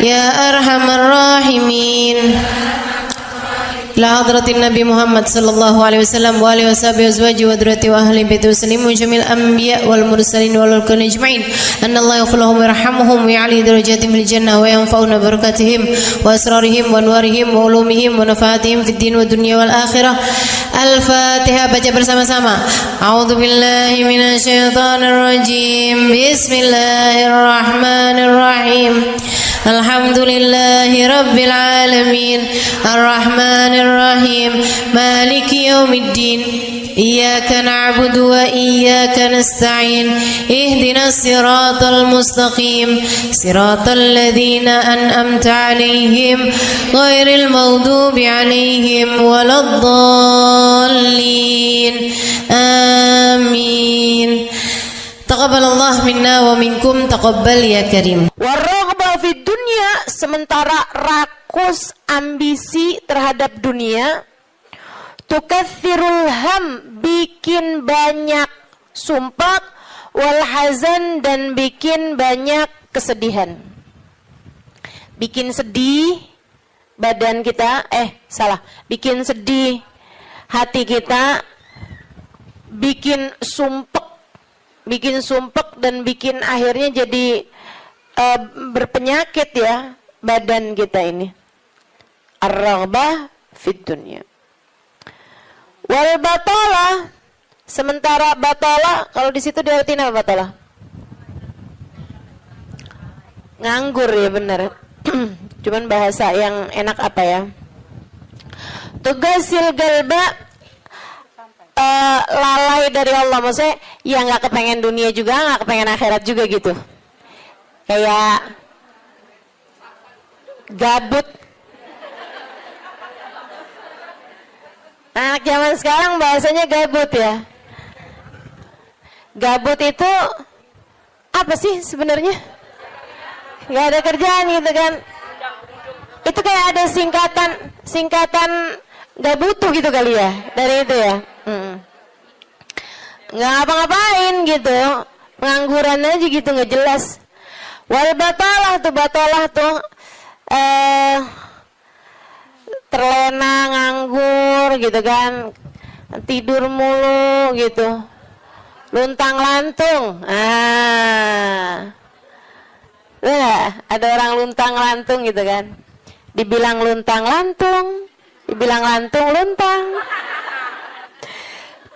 يا أرحم الراحمين. La hadratin Nabi Muhammad sallallahu alaihi wasallam wa alihi washabihi azwaji wa dzurriyyati wa ahli baiti muslimin jamil anbiya wal mursalin wal kulli ajma'in. Anna Allah yaghfir lahum wa yarhamhum wa ya'li darajatihim fil jannah wa yanfa'una barakatihim wa asrarihim wa anwarihim wa ulumihim wa nafaatihim fid din wa dunya wal akhirah. Al-Fatihah, baca bersama-sama. A'udzu billahi minasy syaithanir rajim. Bismillahirrahmanirrahim. Alhamdulillahi rabbil alamin. Ar-Rahmanir Rahim. Maliki yaumiddin. Iyyaka na'budu wa iyyaka nasta'in. Ihdinas siratal mustaqim. Siratal ladzina an'amta 'alaihim ghairil maghdubi 'alaihim waladdallin. Amin. Taqabbalallah minna wa minkum, taqabbal ya karim. Warraghba fid dunya, sementara rakus ambisi terhadap dunia, tukathirul ham, bikin banyak sumpah, wal hazan, dan bikin banyak kesedihan. Bikin sedih badan kita, bikin sedih hati kita, bikin sumpek dan bikin akhirnya jadi berpenyakit ya badan kita ini. Ar-raghbah fid dunya. Wal batalah, sementara batalah, kalau di situ diartiin apa batalah? Nganggur ya, benar. Cuman bahasa yang enak apa ya? Tugasil galba, lalai dari Allah, maksudnya ya nggak kepengen dunia juga, nggak kepengen akhirat juga gitu, kayak gabut. Anak zaman sekarang bahasanya gabut ya. Gabut itu apa sih sebenarnya? Nggak ada kerjaan gitu kan? Itu kayak ada singkatan nggak butuh gitu kali ya dari itu ya. Nggak ngapa-ngapain gitu, pengangguran aja gitu, nggak jelas. Wal batalah tuh terlena, nganggur gitu kan, tidur mulu gitu, luntang lantung. Nah, ada orang luntang-lantung gitu kan. Dibilang luntang-lantung, dibilang lantung-luntang.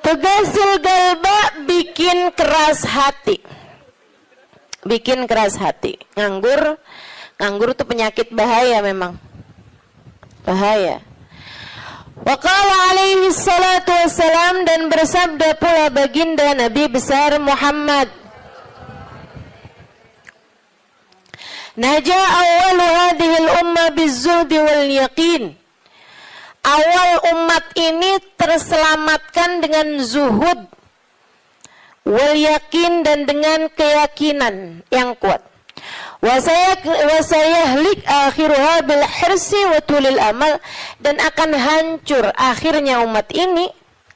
Tugasul galba, bikin keras hati. Bikin keras hati. Nganggur tuh penyakit bahaya memang. Bahaya. Wa qala alaihi salatu wassalam, dan bersabda pula baginda Nabi besar Muhammad, Naja awalu hadhil umma bizzuhdi wal yaqin. Awal umat ini terselamatkan dengan zuhud wal yakin, dan dengan keyakinan yang kuat. Wasayahlik akhiruha bil hirsi wa tulil amal, dan akan hancur akhirnya umat ini,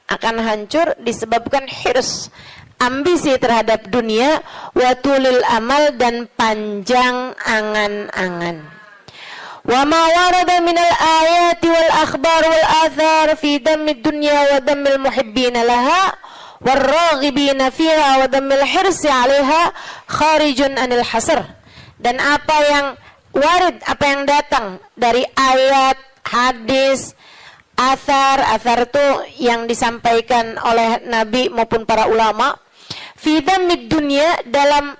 akan hancur disebabkan hirs, ambisi terhadap dunia, wa tulil amal, dan panjang angan-angan. Wa ma warada minal ayati wal akhbar wal athar fi dammid dunya wa dammil muhibbina laha warraghibina fiha wa dammil hirsi 'alaiha kharijun anil hasr. Dan apa yang warid, apa yang datang dari ayat, hadis, athar itu yang disampaikan oleh Nabi maupun para ulama, fi dammid dunya, dalam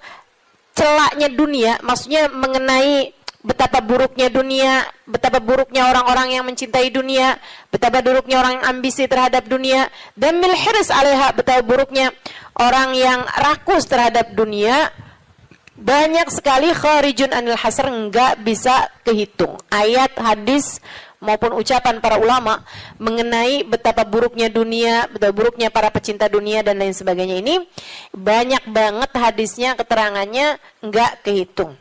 celaknya dunia, maksudnya mengenai betapa buruknya dunia, betapa buruknya orang-orang yang mencintai dunia, betapa buruknya orang yang ambisi terhadap dunia, dan mil hirs 'alaiha, betapa buruknya orang yang rakus terhadap dunia. Banyak sekali kharijun anil hasr, enggak bisa kehitung. Ayat, hadis maupun ucapan para ulama mengenai betapa buruknya dunia, betapa buruknya para pecinta dunia dan lain sebagainya, ini banyak banget hadisnya, keterangannya enggak kehitung.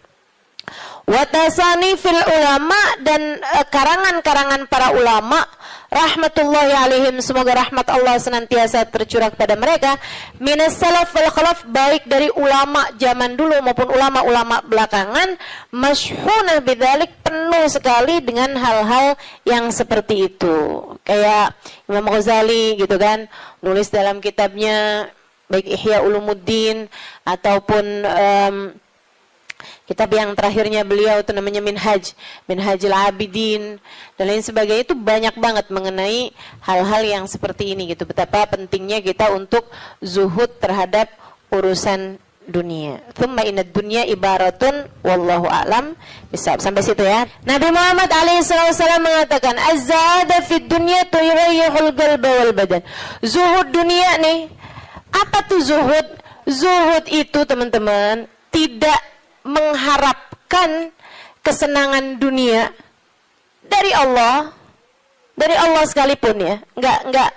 Watasani fil ulama, dan karangan-karangan para ulama rahmatullahi alaihim, semoga rahmat Allah senantiasa tercurah pada mereka, minas salaf wal khalaf, baik dari ulama zaman dulu maupun ulama-ulama belakangan, masyhunah bidzalik, penuh sekali dengan hal-hal yang seperti itu. Kayak Imam Ghazali gitu kan, nulis dalam kitabnya baik Ihya Ulumuddin ataupun kitab yang terakhirnya beliau itu namanya Minhajul Abidin dan lain sebagainya, itu banyak banget mengenai hal-hal yang seperti ini gitu. Betapa pentingnya kita untuk zuhud terhadap urusan dunia. Tsumma inad dunya ibaratun wallahu a'lam bisawab. Sampai situ ya. Nabi Muhammad alaihissalam mengatakan, az-zahada fid dunya tuyrayyihul qalba wal badan. Zuhud dunia nih. Apa tuh zuhud? Zuhud itu teman-teman tidak mengharapkan kesenangan dunia dari Allah sekalipun ya, enggak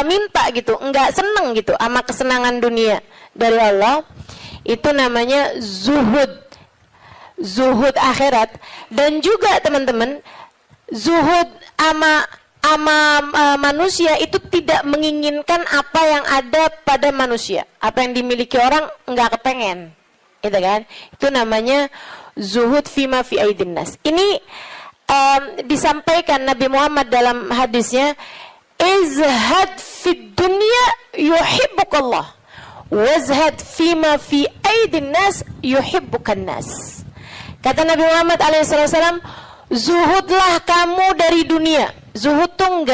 minta gitu, enggak seneng gitu sama kesenangan dunia dari Allah. Itu namanya zuhud akhirat. Dan juga teman-teman, zuhud ama manusia itu tidak menginginkan apa yang ada pada manusia, apa yang dimiliki orang enggak kepengen. Gitu kan? Itu namanya zuhud fima fi aidin nas. Ini disampaikan Nabi Muhammad dalam hadisnya, izhad fid dunya yuhibbukallah, wazhad fima fi aidin nas yuhibbukan nas. Kata Nabi Muhammad alaihissalam, zuhudlah kamu dari dunia. Zuhud tuh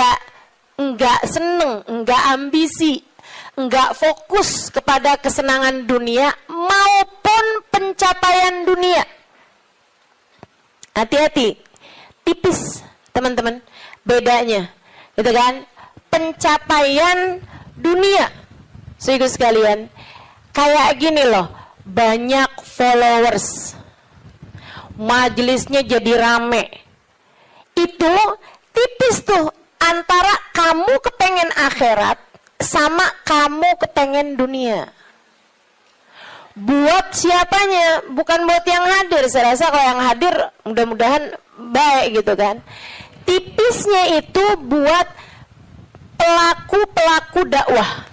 enggak seneng, enggak ambisi, enggak fokus kepada kesenangan dunia maupun pencapaian dunia. Hati-hati, tipis teman-teman bedanya, gitu kan? Pencapaian dunia, saudara sekalian, kayak gini loh, banyak followers, majelisnya jadi rame, itu tipis tuh antara kamu kepengen akhirat sama kamu kepengen dunia. Buat siapanya? Bukan buat yang hadir. Saya rasa kalau yang hadir mudah-mudahan baik gitu kan. Tipisnya itu buat pelaku-pelaku dakwah,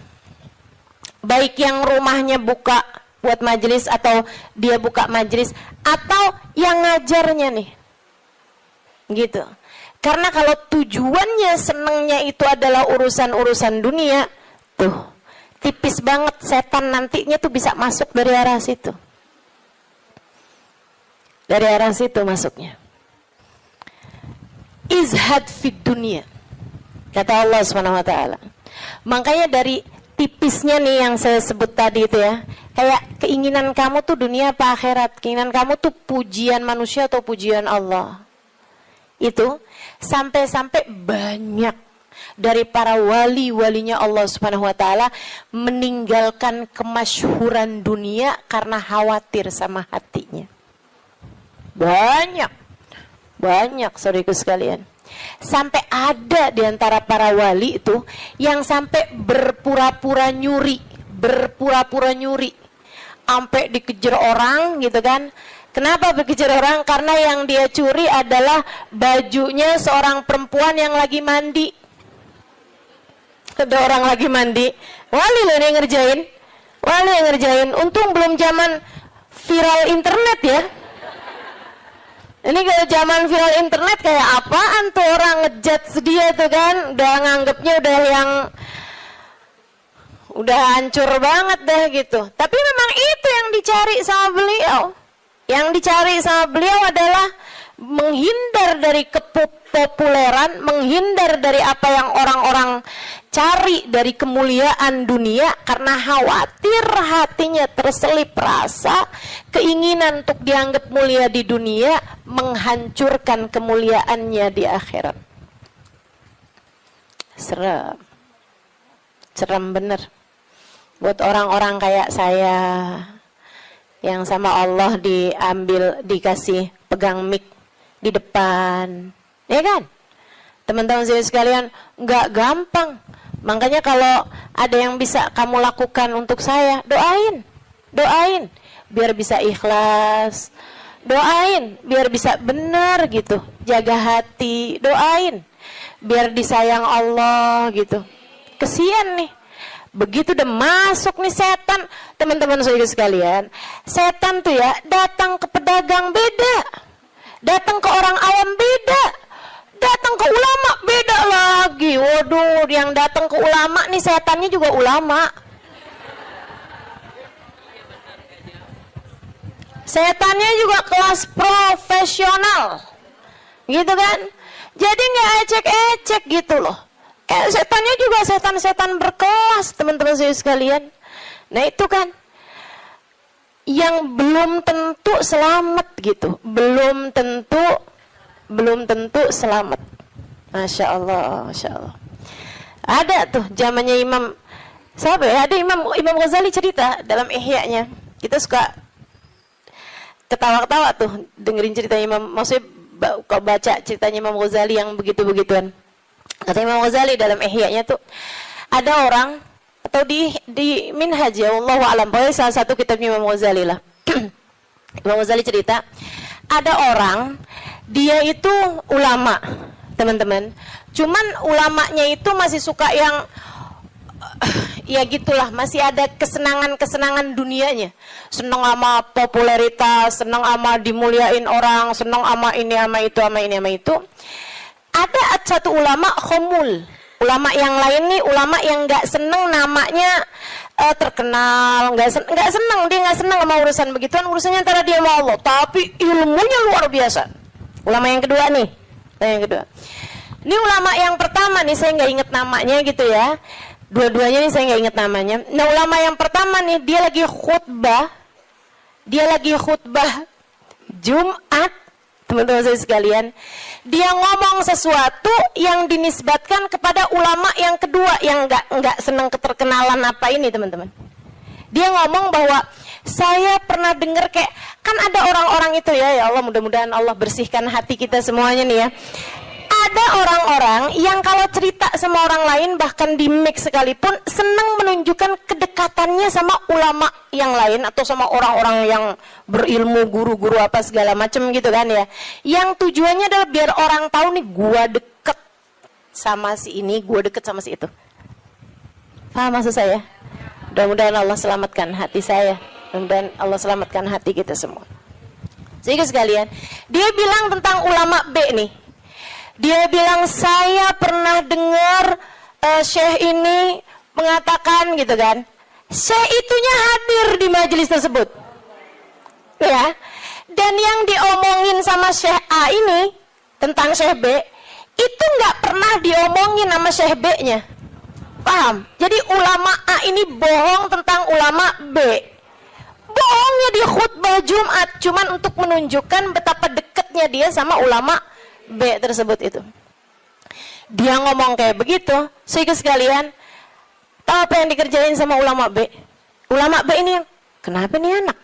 baik yang rumahnya buka buat majelis atau dia buka majelis, atau yang ngajarnya nih gitu. Karena kalau tujuannya senengnya itu adalah urusan-urusan dunia, tuh tipis banget setan nantinya tuh bisa masuk dari arah situ. Dari arah situ masuknya. Izhad fid dunia, kata Allah SWT. Makanya dari tipisnya nih yang saya sebut tadi itu ya, kayak keinginan kamu tuh dunia apa akhirat, keinginan kamu tuh pujian manusia atau pujian Allah. Itu sampai-sampai banyak dari para wali-walinya Allah Subhanahu wa taala meninggalkan kemasyhuran dunia karena khawatir sama hatinya. Banyak saudaraku sekalian. Sampai ada di antara para wali itu yang sampai berpura-pura nyuri, sampai dikejar orang gitu kan. Kenapa dikejar orang? Karena yang dia curi adalah bajunya seorang perempuan yang lagi mandi. Ada orang lagi mandi, wali loh yang ngerjain. Untung belum zaman viral internet ya. Ini kalau zaman viral internet kayak apaan tuh orang ngejudge dia tuh kan, udah nganggepnya udah hancur banget dah gitu. Tapi memang itu yang dicari sama beliau. Yang dicari sama beliau adalah menghindar dari kepopuleran, menghindar dari apa yang orang-orang cari dari kemuliaan dunia, karena khawatir hatinya terselip rasa keinginan untuk dianggap mulia di dunia, menghancurkan kemuliaannya di akhirat. Serem bener buat orang-orang kayak saya yang sama Allah dikasih pegang mic di depan, ya kan? Teman-teman saya sekalian, nggak gampang. Makanya kalau ada yang bisa kamu lakukan untuk saya, doain, biar bisa ikhlas, doain, biar bisa benar gitu, jaga hati, doain, biar disayang Allah gitu. Kesian nih, begitu udah masuk nih setan, teman-teman saya sekalian, setan tuh ya datang ke pedagang beda, datang ke orang awam beda, datang ke ulama beda lagi. Waduh, yang datang ke ulama nih setannya juga ulama. Setannya juga kelas profesional, gitu kan? Jadi nggak ecek-ecek gitu loh. Setannya juga setan-setan berkelas, teman-teman saya sekalian. Nah itu kan yang belum tentu selamat gitu, belum tentu selamat. Masya Allah. Ada tuh zamannya Imam, siapa ya? Ada Imam Ghazali cerita dalam Ihya-nya. Kita suka ketawa-ketawa tuh dengerin cerita Imam, maksudnya kalau baca ceritanya Imam Ghazali yang begitu-begituan. Kata Imam Ghazali dalam Ihya-nya tuh, ada orang atau di Minhaj ya, wallahu a'lam, pokoknya salah satu kitabnya Imam Ghazali lah. Imam Ghazali cerita, ada orang, dia itu ulama, teman-teman. Cuman ulamanya itu masih suka yang ya gitulah, masih ada kesenangan dunianya. Senang sama popularitas, senang sama dimuliain orang, senang sama ini sama itu. Ada satu ulama khomul. Ulama yang lain nih, ulama yang nggak seneng namanya terkenal, nggak seneng, dia nggak seneng sama urusan begituan, urusannya antara dia sama Allah, tapi ilmunya luar biasa. Ulama yang kedua nih, ini ulama yang pertama nih, saya nggak inget namanya gitu ya, dua-duanya nih saya nggak inget namanya. Nah ulama yang pertama nih, dia lagi khutbah Jumat, teman-teman saya sekalian, dia ngomong sesuatu yang dinisbatkan kepada ulama yang kedua yang nggak senang keterkenalan apa ini, teman-teman. Dia ngomong bahwa saya pernah dengar kayak, kan ada orang-orang itu ya Allah, mudah-mudahan Allah bersihkan hati kita semuanya nih ya. Ada orang-orang yang kalau cerita sama orang lain, bahkan di mix sekalipun, senang menunjukkan kedekatannya sama ulama yang lain atau sama orang-orang yang berilmu, guru-guru apa segala macam gitu kan ya. Yang tujuannya adalah biar orang tahu nih, gua deket sama si ini, gua deket sama si itu. Paham maksud saya? Mudah-mudahan Allah selamatkan hati saya, mudah-mudahan Allah selamatkan hati kita semua. Sehingga sekalian, dia bilang tentang ulama B nih. Dia bilang, saya pernah dengar syekh ini mengatakan gitu kan. Syekh itunya hadir di majelis tersebut. Ya. Dan yang diomongin sama Syekh A ini tentang Syekh B itu nggak pernah diomongin sama Syekh B-nya. Paham? Jadi ulama A ini bohong tentang ulama B. Bohongnya di khutbah Jumat cuman untuk menunjukkan betapa dekatnya dia sama ulama B tersebut itu. Dia ngomong kayak begitu, sehingga sekalian, tahu apa yang dikerjain sama ulama B? Ulama B ini, kenapa nih anak?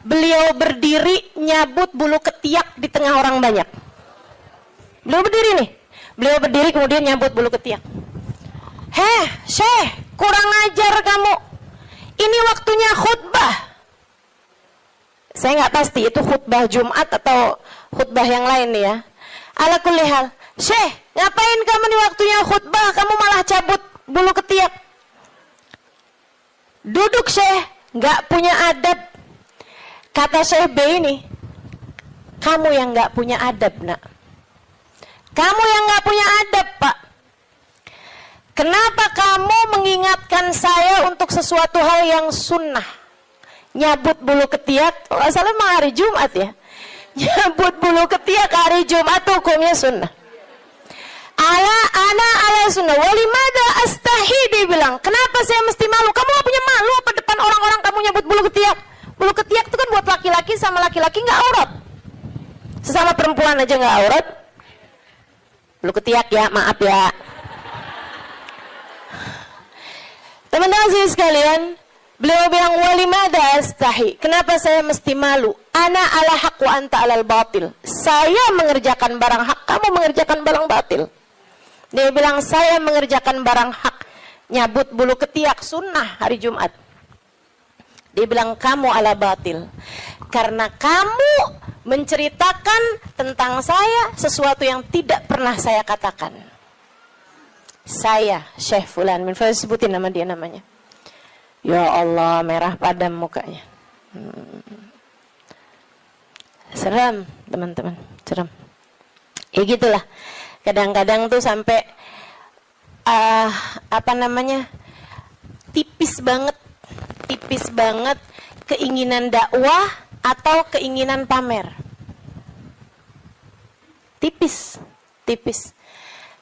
Beliau berdiri nyabut bulu ketiak di tengah orang banyak. Beliau berdiri nih. Beliau berdiri kemudian nyabut bulu ketiak. Heh, Syekh, kurang ajar kamu. Ini waktunya khutbah. Saya nggak pasti itu khutbah Jumat atau khutbah yang lain nih ya. Ala kulli hal. Syekh, ngapain kamu di waktunya khutbah? Kamu malah cabut bulu ketiak. Duduk Syekh, nggak punya adab. Kata Syekh B ini, kamu yang nggak punya adab nak. Kamu yang nggak punya adab pak. Kenapa kamu mengingatkan saya untuk sesuatu hal yang sunnah? Nyabut bulu ketiak, kalau salah mah hari Jumat ya. Nyabut bulu ketiak hari Jumat hukumnya sunnah. Ala sunnah. Walimada astahi, dia bilang. Kenapa saya mesti malu? Kamu gak punya malu apa depan orang-orang kamu nyabut bulu ketiak? Bulu ketiak itu kan buat laki-laki sama laki-laki nggak aurat. Sesama perempuan aja nggak aurat. Bulu ketiak ya, maaf ya. Teman-teman sekalian, beliau bilang walimada astahi. Kenapa saya mesti malu? Ana ala haq wa anta alal batil. Saya mengerjakan barang hak, kamu mengerjakan barang batil. Dia bilang saya mengerjakan barang hak, nyabut bulu ketiak sunnah hari Jumat. Dia bilang kamu ala batil. Karena kamu menceritakan tentang saya sesuatu yang tidak pernah saya katakan. Saya Syekh Fulan min Fulan, sebutin nama dia namanya. Ya Allah, merah padam mukanya. Seram teman-teman, seram. Ya gitulah. Kadang-kadang tuh sampai tipis banget keinginan dakwah atau keinginan pamer. Tipis.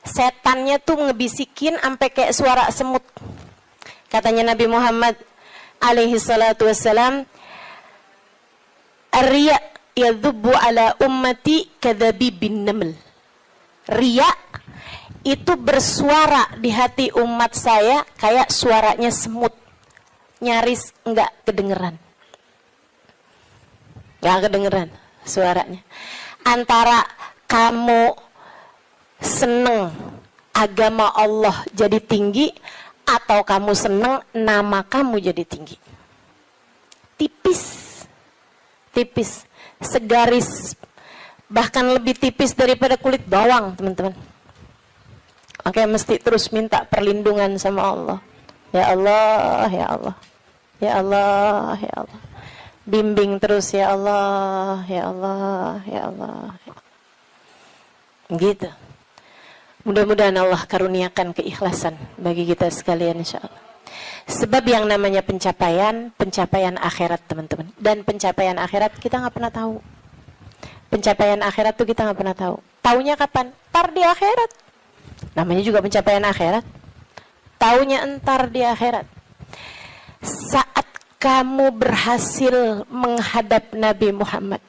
Setannya tuh ngebisikin sampai kayak suara semut. Katanya Nabi Muhammad alaihi salatu wassalam, "Ar-riya yadhubbu ala ummati kadhabibin naml." Riya itu bersuara di hati umat saya kayak suaranya semut. Nyaris enggak kedengeran. Enggak kedengeran suaranya. Antara kamu seneng agama Allah jadi tinggi atau kamu seneng nama kamu jadi tinggi. Tipis, segaris, bahkan lebih tipis daripada kulit bawang, teman-teman. Oke, mesti terus minta perlindungan sama Allah. Ya Allah, ya Allah. Ya Allah, ya Allah. Bimbing terus ya Allah, ya Allah, ya Allah. Gitu. Mudah-mudahan Allah karuniakan keikhlasan bagi kita sekalian insyaallah. Sebab yang namanya pencapaian akhirat teman-teman. Dan pencapaian akhirat kita nggak pernah tahu. Pencapaian akhirat tuh kita nggak pernah tahu. Taunya kapan? Entar di akhirat. Namanya juga pencapaian akhirat. Taunya entar di akhirat. Saat kamu berhasil menghadap Nabi Muhammad.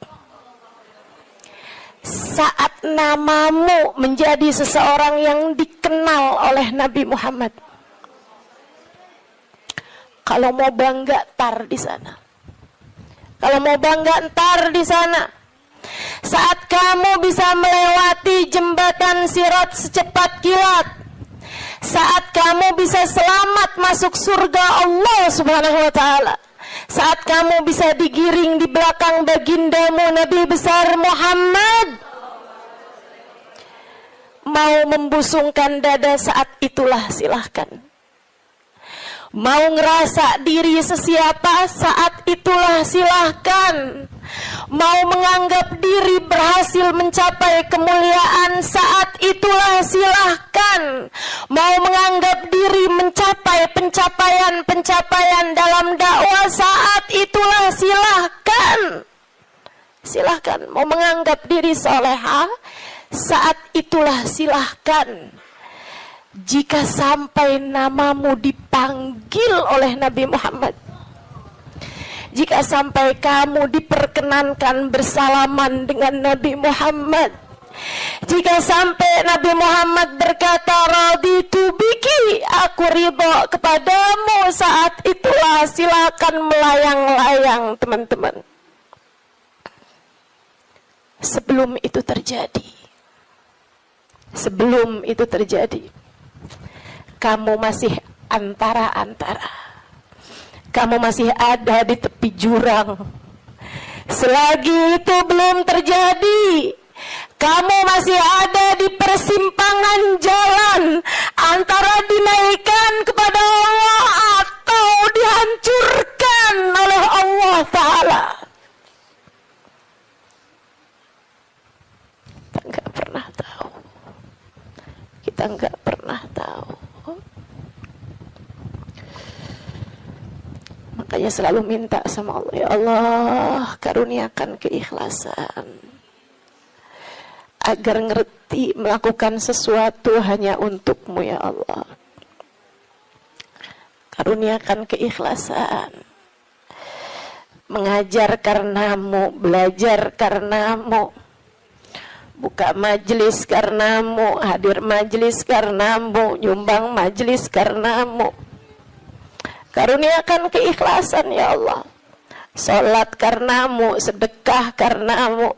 Saat namamu menjadi seseorang yang dikenal oleh Nabi Muhammad. Kalau mau bangga, tar di sana. Kalau mau bangga, ntar di sana. Saat kamu bisa melewati jembatan Sirat secepat kilat. Saat kamu bisa selamat masuk surga Allah Subhanahu wa ta'ala. Saat kamu bisa digiring di belakang bagindamu Nabi besar Muhammad. Mau membusungkan dada saat itulah silahkan. Mau ngerasa diri sesiapa saat itulah silahkan. Mau menganggap diri berhasil mencapai kemuliaan saat itulah silahkan. Mau menganggap diri mencapai pencapaian dalam dakwah saat itulah silahkan. silahkan. Mau menganggap diri soleha, saat itulah silahkan. Jika sampai namamu dipanggil oleh Nabi Muhammad, jika sampai kamu diperkenankan bersalaman dengan Nabi Muhammad, jika sampai Nabi Muhammad berkata raditu biki, aku ridho kepadamu, saat itulah silakan melayang-layang teman-teman. Sebelum itu terjadi, kamu masih antara-antara, kamu masih ada di tepi jurang. Selagi itu belum terjadi, kamu masih ada di persimpangan jalan antara dinaikkan kepada Allah atau dihancurkan oleh Allah Ta'ala. Kita nggak pernah tahu. Makanya selalu minta sama Allah, ya Allah, karuniakan keikhlasan agar ngerti melakukan sesuatu hanya untukmu, ya Allah. Karuniakan keikhlasan, mengajar karenamu, belajar karenamu, buka majelis karenamu, hadir majelis karenamu, nyumbang majelis karenamu. Karuniakan keikhlasan, ya Allah. Salat karenamu, sedekah karenamu,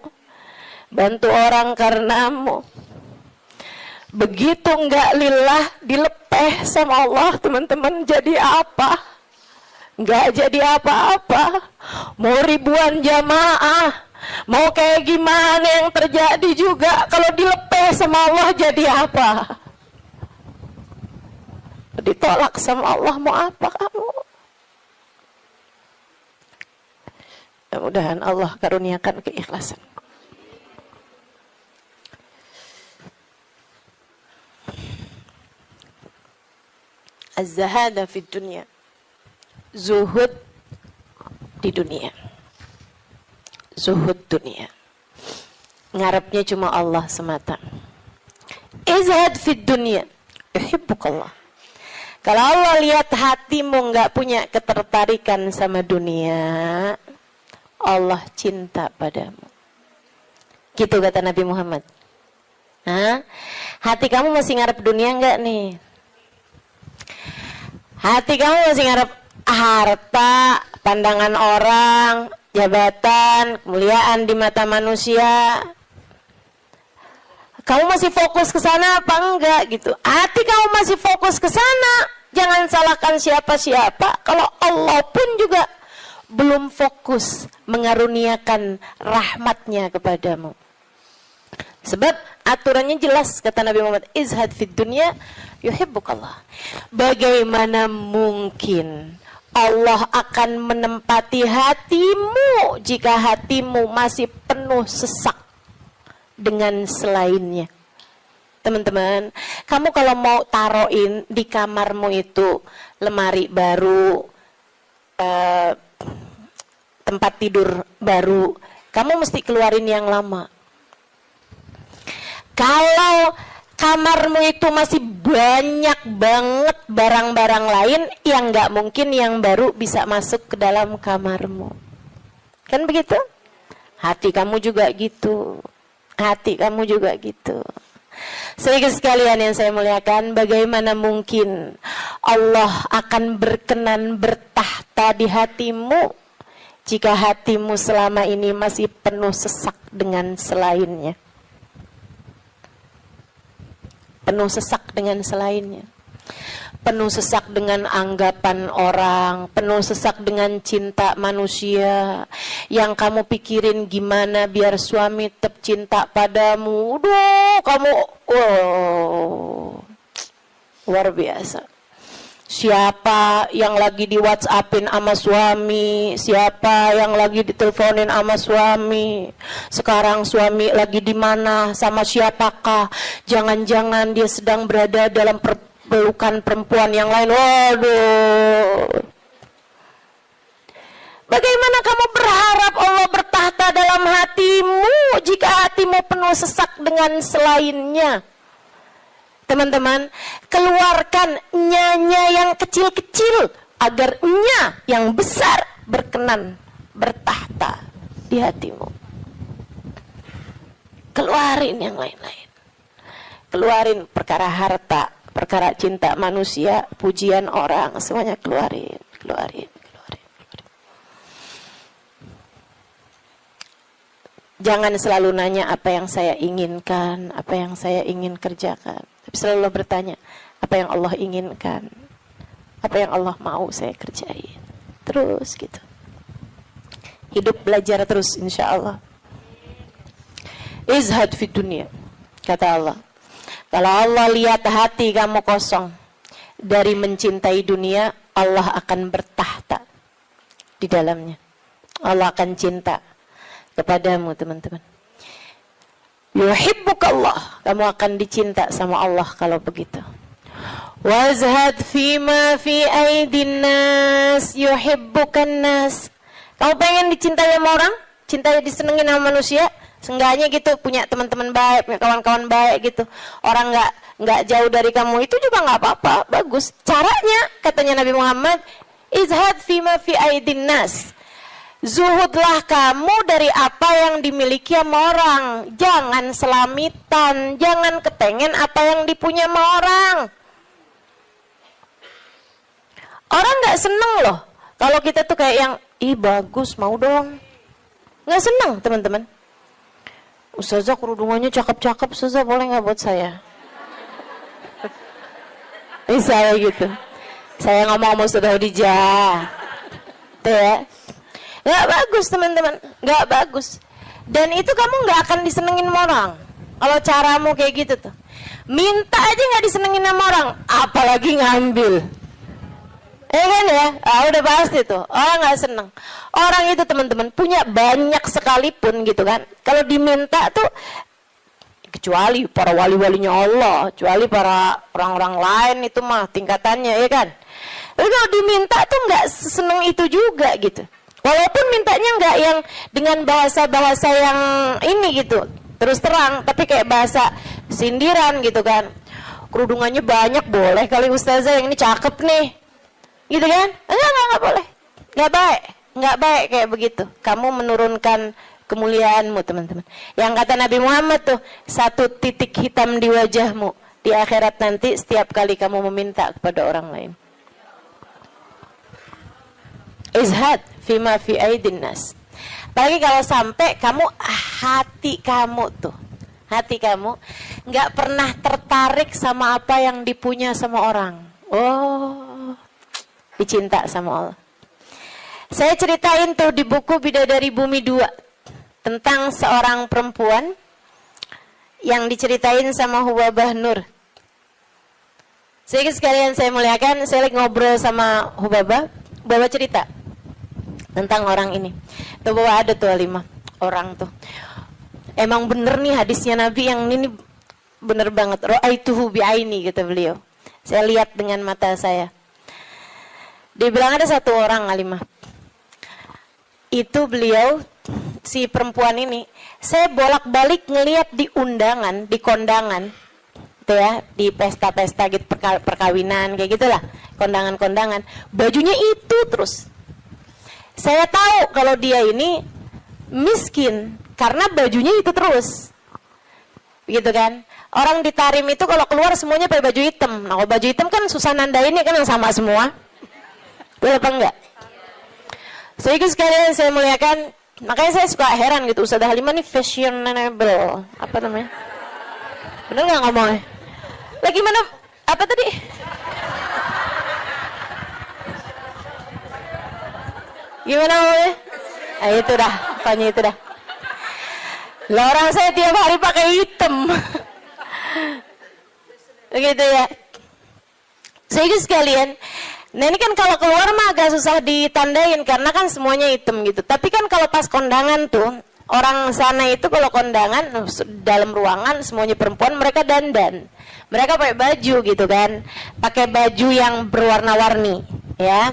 bantu orang karenamu. Begitu enggak lillah, dilepeh sama Allah, teman-teman, jadi apa? Enggak jadi apa-apa. Mau ribuan jamaah, mau kayak gimana yang terjadi juga, kalau dilepeh sama Allah jadi apa? Ditolak sama Allah, mau apa kamu? Mudah-mudahan Allah karuniakan keikhlasan. Az-zahada fid dunya, zuhud di dunia, zuhud dunia, ngarepnya cuma Allah semata. Izhad fid dunya, yuhibbukallah. Kalau Allah lihat hatimu nggak punya ketertarikan sama dunia, Allah cinta padamu. Gitu kata Nabi Muhammad. Hah? Hati kamu masih ngarep dunia nggak nih? Hati kamu masih ngarep harta, pandangan orang, jabatan, kemuliaan di mata manusia? Kamu masih fokus ke sana apa enggak gitu? Hati kamu masih fokus ke sana, jangan salahkan siapa-siapa. Kalau Allah pun juga belum fokus mengaruniakan rahmatnya kepadamu. Sebab aturannya jelas, kata Nabi Muhammad, izhad fid dunya yuhibbukallah. Bagaimana mungkin Allah akan menempati hatimu jika hatimu masih penuh sesak dengan selainnya? Teman-teman, kamu kalau mau taruhin di kamarmu itu lemari baru, tempat tidur baru, kamu mesti keluarin yang lama. Kalau kamarmu itu masih banyak banget barang-barang lain, yang nggak mungkin yang baru bisa masuk ke dalam kamarmu. Kan begitu? Hati kamu juga gitu. Hati kamu juga gitu. Saudara sekalian yang saya muliakan, bagaimana mungkin Allah akan berkenan bertahta di hatimu jika hatimu selama ini masih penuh sesak dengan selainnya? Penuh sesak dengan selainnya, penuh sesak dengan anggapan orang, penuh sesak dengan cinta manusia. Yang kamu pikirin gimana biar suami tetap cinta padamu. Kamu luar biasa. Siapa yang lagi di WhatsAppin sama suami, siapa yang lagi diteleponin sama suami, sekarang suami lagi di mana, sama siapakah, jangan-jangan dia sedang berada dalam pelukan perempuan yang lain. Waduh, bagaimana kamu berharap Allah bertahta Keluarkanlah dalam hatimu jika hatimu penuh sesak dengan selainnya. Teman-teman, keluarkan nya yang kecil-kecil agar nya yang besar berkenan bertahta di hatimu. Keluarin yang lain-lain. Keluarin perkara harta, perkara cinta manusia, pujian orang, semuanya keluarin. Jangan selalu nanya apa yang saya inginkan, apa yang saya ingin kerjakan. Tapi selalu bertanya, apa yang Allah inginkan, apa yang Allah mau saya kerjain. Terus gitu. Hidup belajar terus insya Allah. Izhad fi dunia, kata Allah. Kalau Allah lihat hati kamu kosong dari mencintai dunia, Allah akan bertahta di dalamnya. Allah akan cinta kepadamu, teman-teman. Yuhibbukallah, kamu akan dicinta sama Allah kalau begitu. Wazhad fima fi aidin nas yuhibbukan nas. Kamu pengen dicintai sama orang, cintai disenengin sama manusia, seenggaknya gitu punya teman-teman baik, punya kawan-kawan baik gitu. Orang nggak jauh dari kamu itu juga nggak apa-apa, bagus. Caranya katanya Nabi Muhammad, izhad fima fi aidin nas. Zuhudlah kamu dari apa yang dimiliki sama orang. Jangan selamitan, jangan kepengen apa yang dipunya sama orang. Orang nggak seneng loh kalau kita tuh kayak yang ih bagus mau dong. Nggak seneng teman-teman. Ustazah kerudungannya cakep-cakep, Ustazah boleh nggak buat saya? Misalnya gitu. Saya ngomong sama Ustazah Khadijah. Tuh ya. Gak bagus teman-teman, gak bagus. Dan itu kamu gak akan disenengin sama orang kalau caramu kayak gitu tuh. Minta aja gak disenengin sama orang, apalagi ngambil. Kan ya, udah pasti tuh, orang gak seneng. Orang itu teman-teman punya banyak sekalipun gitu kan, kalau diminta tuh, kecuali para wali-walinya Allah, kecuali para orang-orang lain itu mah tingkatannya ya kan. Tapi kalau diminta tuh gak seneng itu juga gitu. Walaupun mintanya nggak yang dengan bahasa-bahasa yang ini gitu, terus terang, tapi kayak bahasa sindiran gitu kan. Kerudungannya banyak, boleh kali Ustazah yang ini cakep nih, gitu kan? Enggak boleh, nggak baik kayak begitu. Kamu menurunkan kemuliaanmu teman-teman. Yang kata Nabi Muhammad tuh, satu titik hitam di wajahmu di akhirat nanti setiap kali kamu meminta kepada orang lain. Izhad fima fi aidin nas. Apalagi kalau sampai kamu hati kamu nggak pernah tertarik sama apa yang dipunya sama orang. Oh, dicinta sama Allah. Saya ceritain tuh di buku Bidadari Bumi 2 tentang seorang perempuan yang diceritain sama Hubabah Nur. Sekalian saya muliakan, saya lagi ngobrol sama Hubabah cerita tentang orang ini. Tuh bahwa ada tuh 5 orang tuh. Emang bener nih hadisnya Nabi yang ini bener banget. Ra'aituhu bi'aini kata beliau. Saya lihat dengan mata saya. Dia bilang ada satu orang Alimah. Itu beliau si perempuan ini, saya bolak-balik ngelihat di undangan, di kondangan. Tuh ya, di pesta-pesta gitu perkawinan kayak gitulah, kondangan-kondangan. Bajunya itu terus. Saya tahu kalau dia ini miskin karena bajunya itu terus, gitu kan? Orang di Tarim itu kalau keluar semuanya pakai baju hitam. Nah, kalau baju hitam kan susah nandainnya kan yang sama semua. Betul apa enggak? Jadi sekalian saya muliakan, makanya saya suka heran gitu. Ustazah Halimah nih fashionable, apa namanya? Bener nggak ngomongnya? Lagi mana? Apa tadi? Gimana ngomongnya? Nah, itu dah, pokoknya itu dah. Lah orang saya tiap hari pakai hitam. Begitu ya. Sehingga sekalian, nah ini kan kalau keluar mah agak susah ditandain karena kan semuanya hitam gitu. Tapi kan kalau pas kondangan tuh, orang sana itu kalau kondangan dalam ruangan semuanya perempuan, mereka dandan. Mereka pakai baju gitu kan. Pakai baju yang berwarna-warni, ya.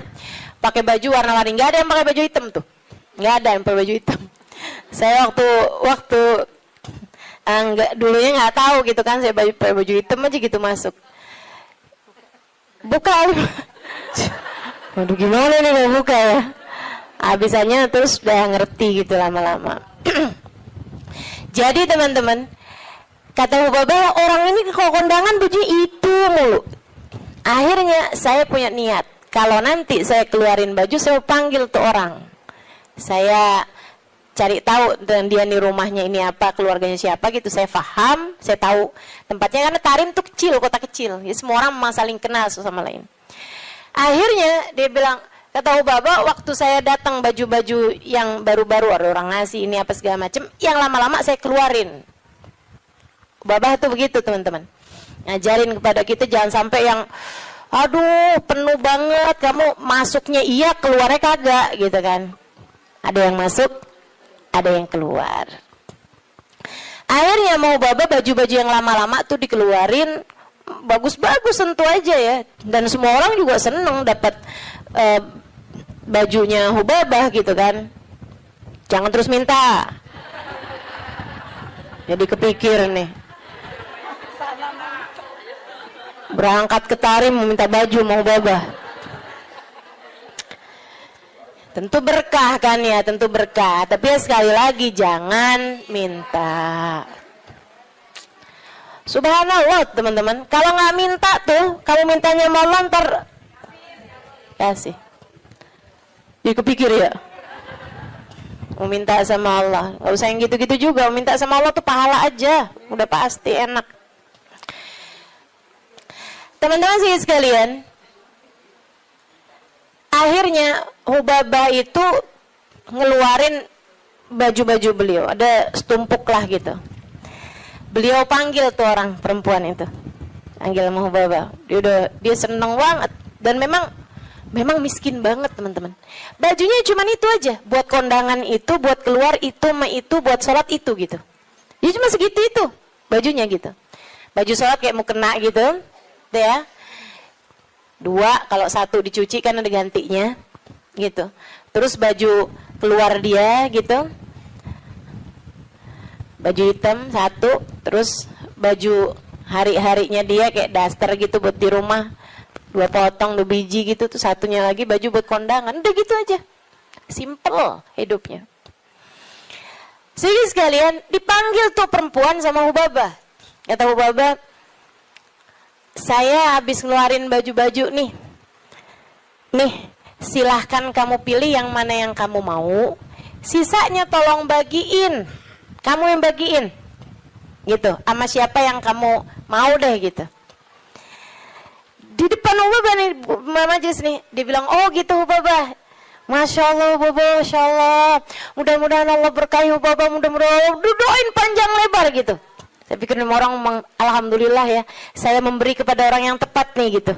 Pakai baju warna-warni, nggak ada yang pakai baju hitam tuh, nggak ada yang pakai baju hitam. Saya waktu dulunya nggak tahu gitu kan, saya pakai baju hitam aja gitu masuk. Buka. Waduh, gimana nih mau buka ya? Habisannya terus udah ngerti gitu lama-lama. Jadi teman-teman, kata Hubabah, orang ini kalau kondangan bajunya itu mulu. Akhirnya saya punya niat, kalau nanti saya keluarin baju, saya panggil tuh orang. Saya cari tahu dan dia di rumahnya ini apa, keluarganya siapa gitu. Saya paham, saya tahu tempatnya, karena Tarim tuh kecil, kota kecil. Jadi semua orang memang saling kenal satu sama lain. Akhirnya dia bilang, kata Hubabah, waktu saya datang baju-baju yang baru-baru, ada orang ngasih ini apa segala macam, yang lama-lama saya keluarin. Hubabah tuh begitu teman-teman. Ngajarin kepada kita jangan sampai yang, aduh penuh banget, kamu masuknya iya, keluarnya kagak gitu kan. Ada yang masuk, ada yang keluar. Akhirnya mau Hubabah baju-baju yang lama-lama tuh dikeluarin, bagus-bagus tentu aja ya. Dan semua orang juga seneng dapat bajunya Hubabah gitu kan. Jangan terus minta. Jadi kepikir nih, berangkat ke Tarim meminta baju mau Hubabah. Tentu berkah kan ya, tentu berkah. Tapi ya sekali lagi jangan minta. Subhanallah teman-teman, kalau nggak minta tuh, kalau mintanya mau ntar kasih. Jadi kepikir ya, mau minta sama Allah, nggak usah yang gitu-gitu juga. Mau minta sama Allah tuh pahala aja, udah pasti enak. Teman-teman sih sekalian, akhirnya Hubabah itu ngeluarin baju-baju beliau, ada setumpuk lah gitu. Beliau panggil tuh orang perempuan itu, panggil sama Hubabah. Dia seneng banget, dan memang miskin banget teman-teman. Bajunya cuma itu aja, buat kondangan itu, buat keluar itu, buat sholat itu gitu. Dia cuma segitu itu bajunya gitu. Baju sholat kayak mau kena gitu, tuh ya. 2, kalau 1 dicuci kan ada gantinya gitu. Terus baju keluar dia gitu, baju hitam 1, terus baju hari-harinya dia kayak daster gitu buat di rumah, 2 potong 2 biji gitu, tuh 1-nya lagi baju buat kondangan. Udah gitu aja, simple hidupnya. Jadi sekalian dipanggil tuh perempuan sama Hubabah. Kata Hubabah, saya habis ngeluarin baju-baju nih, silahkan kamu pilih yang mana yang kamu mau, sisanya tolong bagiin, kamu yang bagiin gitu, sama siapa yang kamu mau deh gitu. Di depan Hubabah nih, majelis nih, dia bilang, oh gitu Hubabah, Masya Allah Hubabah, Masya Allah, mudah-mudahan Allah berkahi Hubabah, mudah-mudahan doain panjang lebar gitu. Saya pikir orang alhamdulillah ya, saya memberi kepada orang yang tepat nih gitu.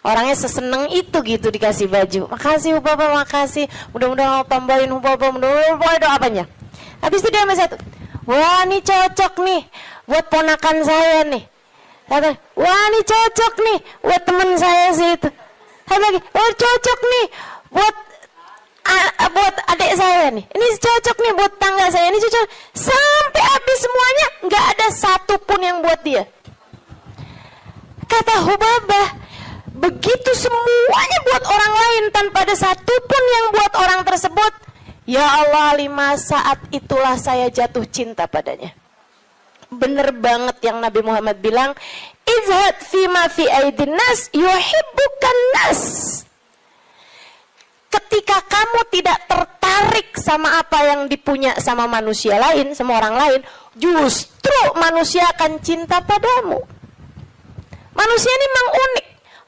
Orangnya seseneng itu gitu dikasih baju. Makasih Hubabah, makasih. Mudah-mudahan Allah tambahin Hubabah, mudah-mudahan doa apanya. Habis itu dia sama satu, wah ini cocok nih buat ponakan saya nih. Kata, wah ini cocok nih buat teman saya sih itu. Saya lagi, oh cocok nih buat adik saya nih, ini cocok nih buat tangga saya, ini cocok. Sampai habis semuanya, nggak ada satupun yang buat dia. Kata Hubabah, begitu semuanya buat orang lain tanpa ada satupun yang buat orang tersebut, ya Allah, 5 saat itulah saya jatuh cinta padanya. Bener banget yang Nabi Muhammad bilang, izhad fima fi aidin nas yuhibbukan nas. Ketika kamu tidak tertarik sama apa yang dipunya sama manusia lain, sama orang lain, justru manusia akan cinta padamu. Manusia ini memang unik.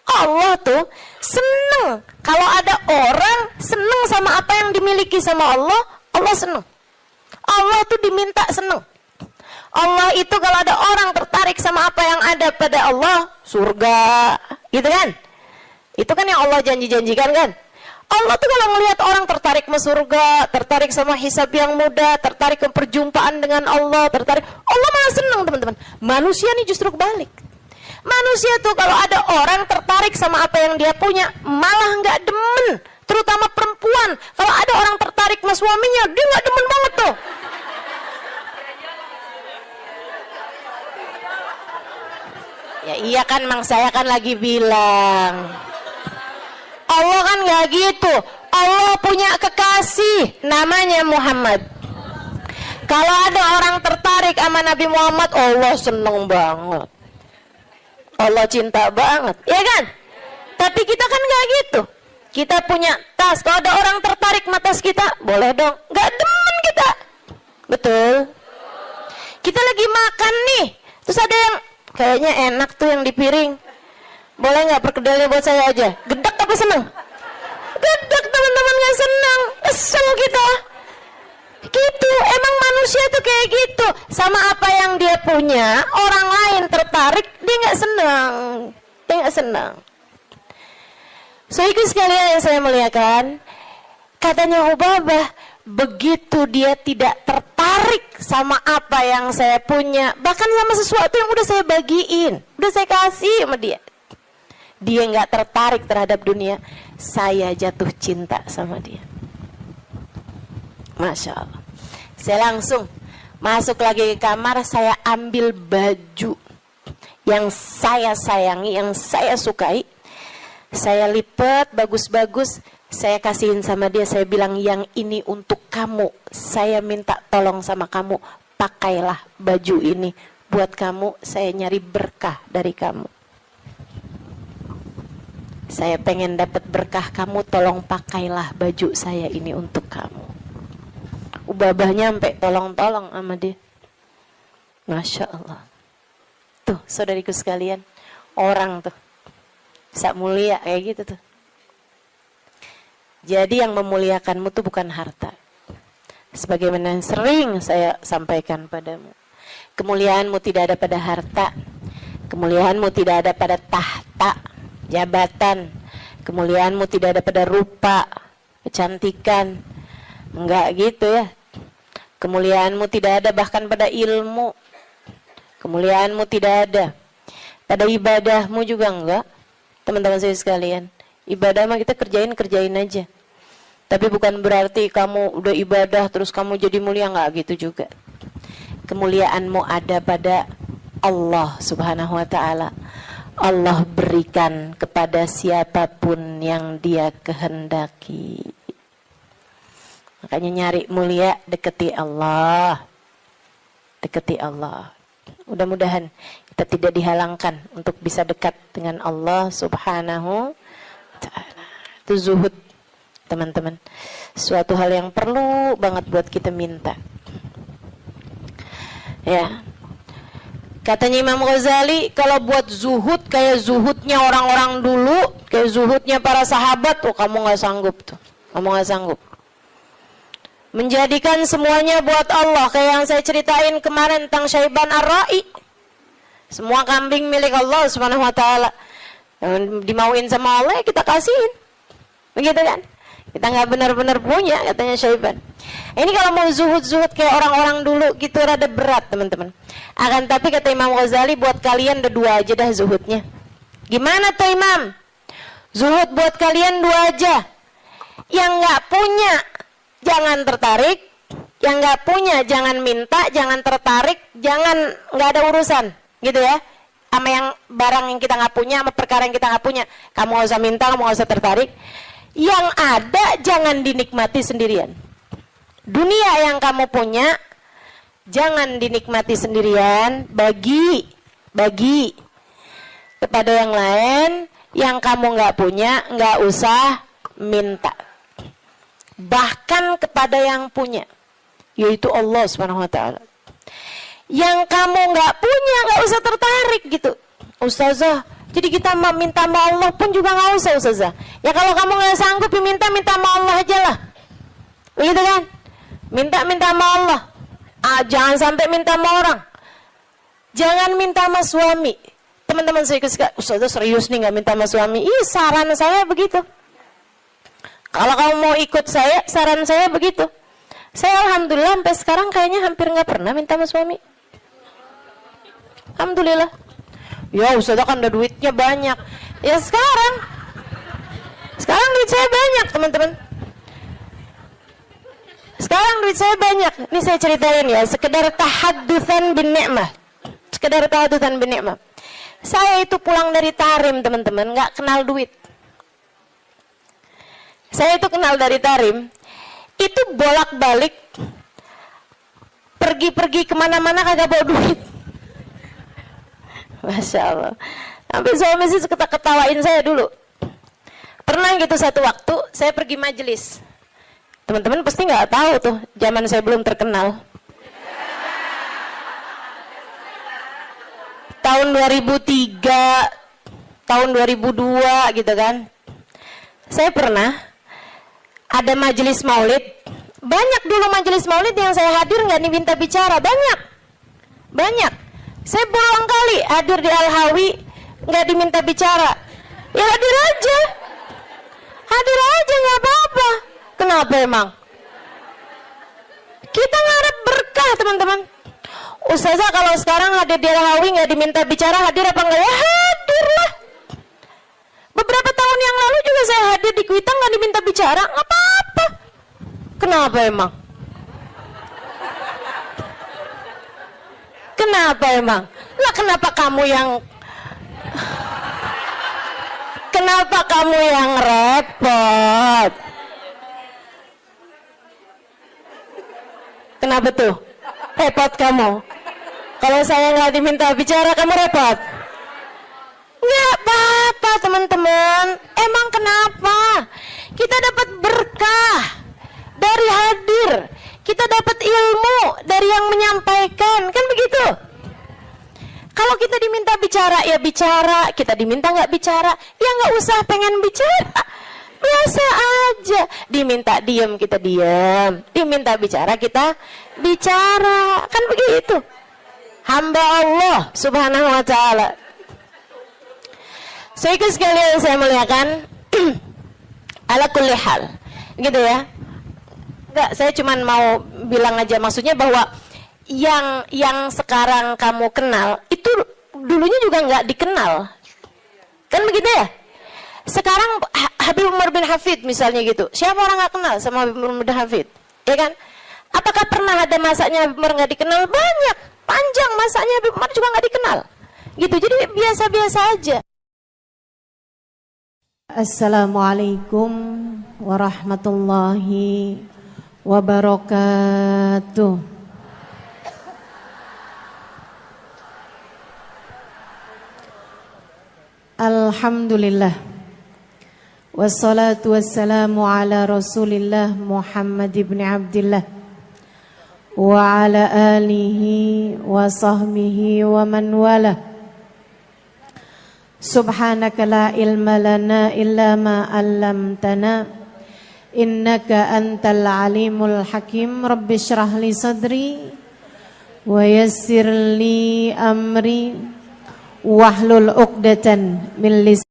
Allah tuh seneng kalau ada orang seneng sama apa yang dimiliki sama Allah, Allah seneng. Allah tuh diminta seneng. Allah itu kalau ada orang tertarik sama apa yang ada pada Allah, surga, gitu kan? Itu kan yang Allah janji-janjikan kan? Allah tuh kalau ngelihat orang tertarik sama surga, tertarik sama hisab yang mudah, tertarik ke perjumpaan dengan Allah, Allah malah senang teman-teman. Manusia nih justru kebalik. Manusia tuh kalau ada orang tertarik sama apa yang dia punya, malah nggak demen. Terutama perempuan, kalau ada orang tertarik sama suaminya, dia nggak demen banget tuh. Ya iya kan, Mang, saya kan lagi bilang. Allah kan nggak gitu. Allah punya kekasih namanya Muhammad. Kalau ada orang tertarik sama Nabi Muhammad, Allah seneng banget. Allah cinta banget, ya kan? Tapi kita kan nggak gitu. Kita punya tas. Kalau ada orang tertarik sama tas kita, boleh dong. Nggak demen kita. Betul. Kita lagi makan nih, terus ada yang kayaknya enak tuh yang di piring. Boleh nggak perkedelnya buat saya aja? Gedek apa seneng? Gedek, teman-teman, nggak seneng. Kesel kita. Gitu, emang manusia tuh kayak gitu. Sama apa yang dia punya, orang lain tertarik, dia nggak senang. Dia nggak senang. So, itu sekalian yang saya muliakan. Katanya Ubabah, begitu dia tidak tertarik sama apa yang saya punya, bahkan sama sesuatu yang udah saya bagiin, udah saya kasih sama dia, dia nggak tertarik terhadap dunia, saya jatuh cinta sama dia. Masya Allah. Saya langsung masuk lagi ke kamar, saya ambil baju yang saya sayangi, yang saya sukai, saya lipat bagus-bagus, saya kasihin sama dia. Saya bilang, yang ini untuk kamu, saya minta tolong sama kamu, pakailah baju ini buat kamu, saya nyari berkah dari kamu, saya pengen dapat berkah kamu, tolong pakailah baju saya ini untuk kamu. Ubabah nyampe tolong-tolong sama dia. Masya Allah. Tuh saudariku sekalian, orang tuh bisa mulia kayak gitu tuh. Jadi yang memuliakanmu tuh bukan harta. Sebagaimana yang sering saya sampaikan padamu, kemuliaanmu tidak ada pada harta, kemuliaanmu tidak ada pada tahta, jabatan, kemuliaanmu tidak ada pada rupa, kecantikan. Enggak gitu ya. Kemuliaanmu tidak ada bahkan pada ilmu. Kemuliaanmu tidak ada pada ibadahmu juga enggak. Teman-teman saya sekalian, ibadah mah kita kerjain aja. Tapi bukan berarti kamu udah ibadah terus kamu jadi mulia, enggak gitu juga. Kemuliaanmu ada pada Allah Subhanahu wa taala. Allah berikan kepada siapapun yang Dia kehendaki. Makanya nyari mulia, deketi Allah. Deketi Allah. Mudah-mudahan kita tidak dihalangkan untuk bisa dekat dengan Allah Subhanahu wa ta'ala. Itu zuhud, teman-teman. Suatu hal yang perlu banget buat kita minta. Ya. Katanya Imam Ghazali, kalau buat zuhud kayak zuhudnya orang-orang dulu, kayak zuhudnya para sahabat, tuh kamu nggak sanggup tuh. Kamu nggak sanggup. Menjadikan semuanya buat Allah, kayak yang saya ceritain kemarin tentang Syaiban Ar-Ra'i. Semua kambing milik Allah Subhanahu wa taala. Yang dimauin sama Allah kita kasihin. Begitu kan? Kita nggak benar-benar punya, katanya Syaiban. Ini kalau mau zuhud-zuhud kayak orang-orang dulu gitu rada berat, teman-teman. Akan tapi kata Imam Ghazali, buat kalian ada dua aja dah zuhudnya. Gimana tuh Imam? Zuhud buat kalian dua aja. Yang nggak punya jangan tertarik, yang nggak punya jangan minta, jangan tertarik, jangan nggak ada urusan, gitu ya. Sama yang barang yang kita nggak punya, sama perkara yang kita nggak punya, kamu nggak usah minta, kamu nggak usah tertarik. Yang ada jangan dinikmati sendirian. Dunia yang kamu punya jangan dinikmati sendirian, bagi kepada yang lain. Yang kamu nggak punya nggak usah minta. Bahkan kepada yang punya, yaitu Allah Subhanahu wa taala. Yang kamu nggak punya nggak usah tertarik gitu. Ustazah, jadi kita minta sama Allah pun juga nggak usah Ustazah. Ya kalau kamu nggak sanggup minta sama Allah aja lah. Begitu kan? Minta sama Allah. Jangan sampai minta sama orang. Jangan minta sama suami. Teman-teman saya suka, Ustazah serius nih nggak minta sama suami. Ih, saran saya begitu. Kalau kamu mau ikut saya, saran saya begitu. Saya alhamdulillah sampai sekarang kayaknya hampir nggak pernah minta sama suami. Alhamdulillah. Ya Ustazah kan ada duitnya banyak. Ya sekarang duit saya banyak, teman-teman. Sekarang duit saya banyak. Ini saya ceritain ya, sekedar tahaddusan bin ni'mah. Sekedar tahaddusan bin ni'mah. Saya itu pulang dari Tarim, teman-teman, nggak kenal duit. Saya itu kenal dari Tarim, itu bolak-balik, pergi-pergi kemana-mana kagak bawa duit. Masya Allah. Sampai suami sih ketawain saya dulu. Pernah gitu satu waktu, saya pergi majelis. Teman-teman pasti nggak tahu tuh, zaman saya belum terkenal. Tahun 2003, tahun 2002 gitu kan. Saya pernah ada majelis maulid. Banyak dulu majelis maulid yang saya hadir nggak diminta bicara, banyak. Saya berulang kali hadir di Al-Hawi nggak diminta bicara. Ya hadir aja nggak apa-apa. Kenapa emang? Kita ngarep berkah, teman-teman. Ustazah kalau sekarang hadir di Al-Hawi nggak diminta bicara, hadir apa enggak? Ya hadir lah. Beberapa tahun yang lalu juga saya hadir di Kuitang nggak diminta bicara, nggak apa-apa. Kenapa emang? Kenapa emang? Lah kenapa kamu yang repot? Kenapa tuh? Repot kamu? Kalau saya nggak diminta bicara, kamu repot? Nggak apa-apa, teman-teman. Emang kenapa? Kita dapat berkah dari hadir. Kita dapat ilmu dari yang menyampaikan. Kan begitu? Kalau kita diminta bicara, ya bicara. Kita diminta nggak bicara, ya nggak usah pengen bicara. Biasa aja. Diminta diam, kita diam. Diminta bicara, kita bicara. Kan begitu. Hamba Allah subhanahu wa ta'ala. Saudara sekalian saya muliakan, ala kulli hal. Gitu ya. Enggak, saya cuma mau bilang aja, maksudnya bahwa yang sekarang kamu kenal itu dulunya juga nggak dikenal, kan begitu ya? Sekarang Habib Umar bin Hafid misalnya gitu, siapa orang nggak kenal sama Habib Umar bin Hafid, ya kan? Apakah pernah ada masanya Habib Umar nggak dikenal? Banyak, panjang masanya Habib Umar juga nggak dikenal, gitu. Jadi biasa-biasa aja. Assalamualaikum warahmatullahi wabarakatuh. Alhamdulillah. Wassalatu wassalamu ala Rasulillah Muhammad ibn Abdillah wa ala alihi wa sahbihi wa man wala. Subhanaka la ilma lana illa ma 'allamtana innaka antal alimul hakim. Rabbi shrah li sadri wa yassir li amri wahlul 'uqdatan min lisani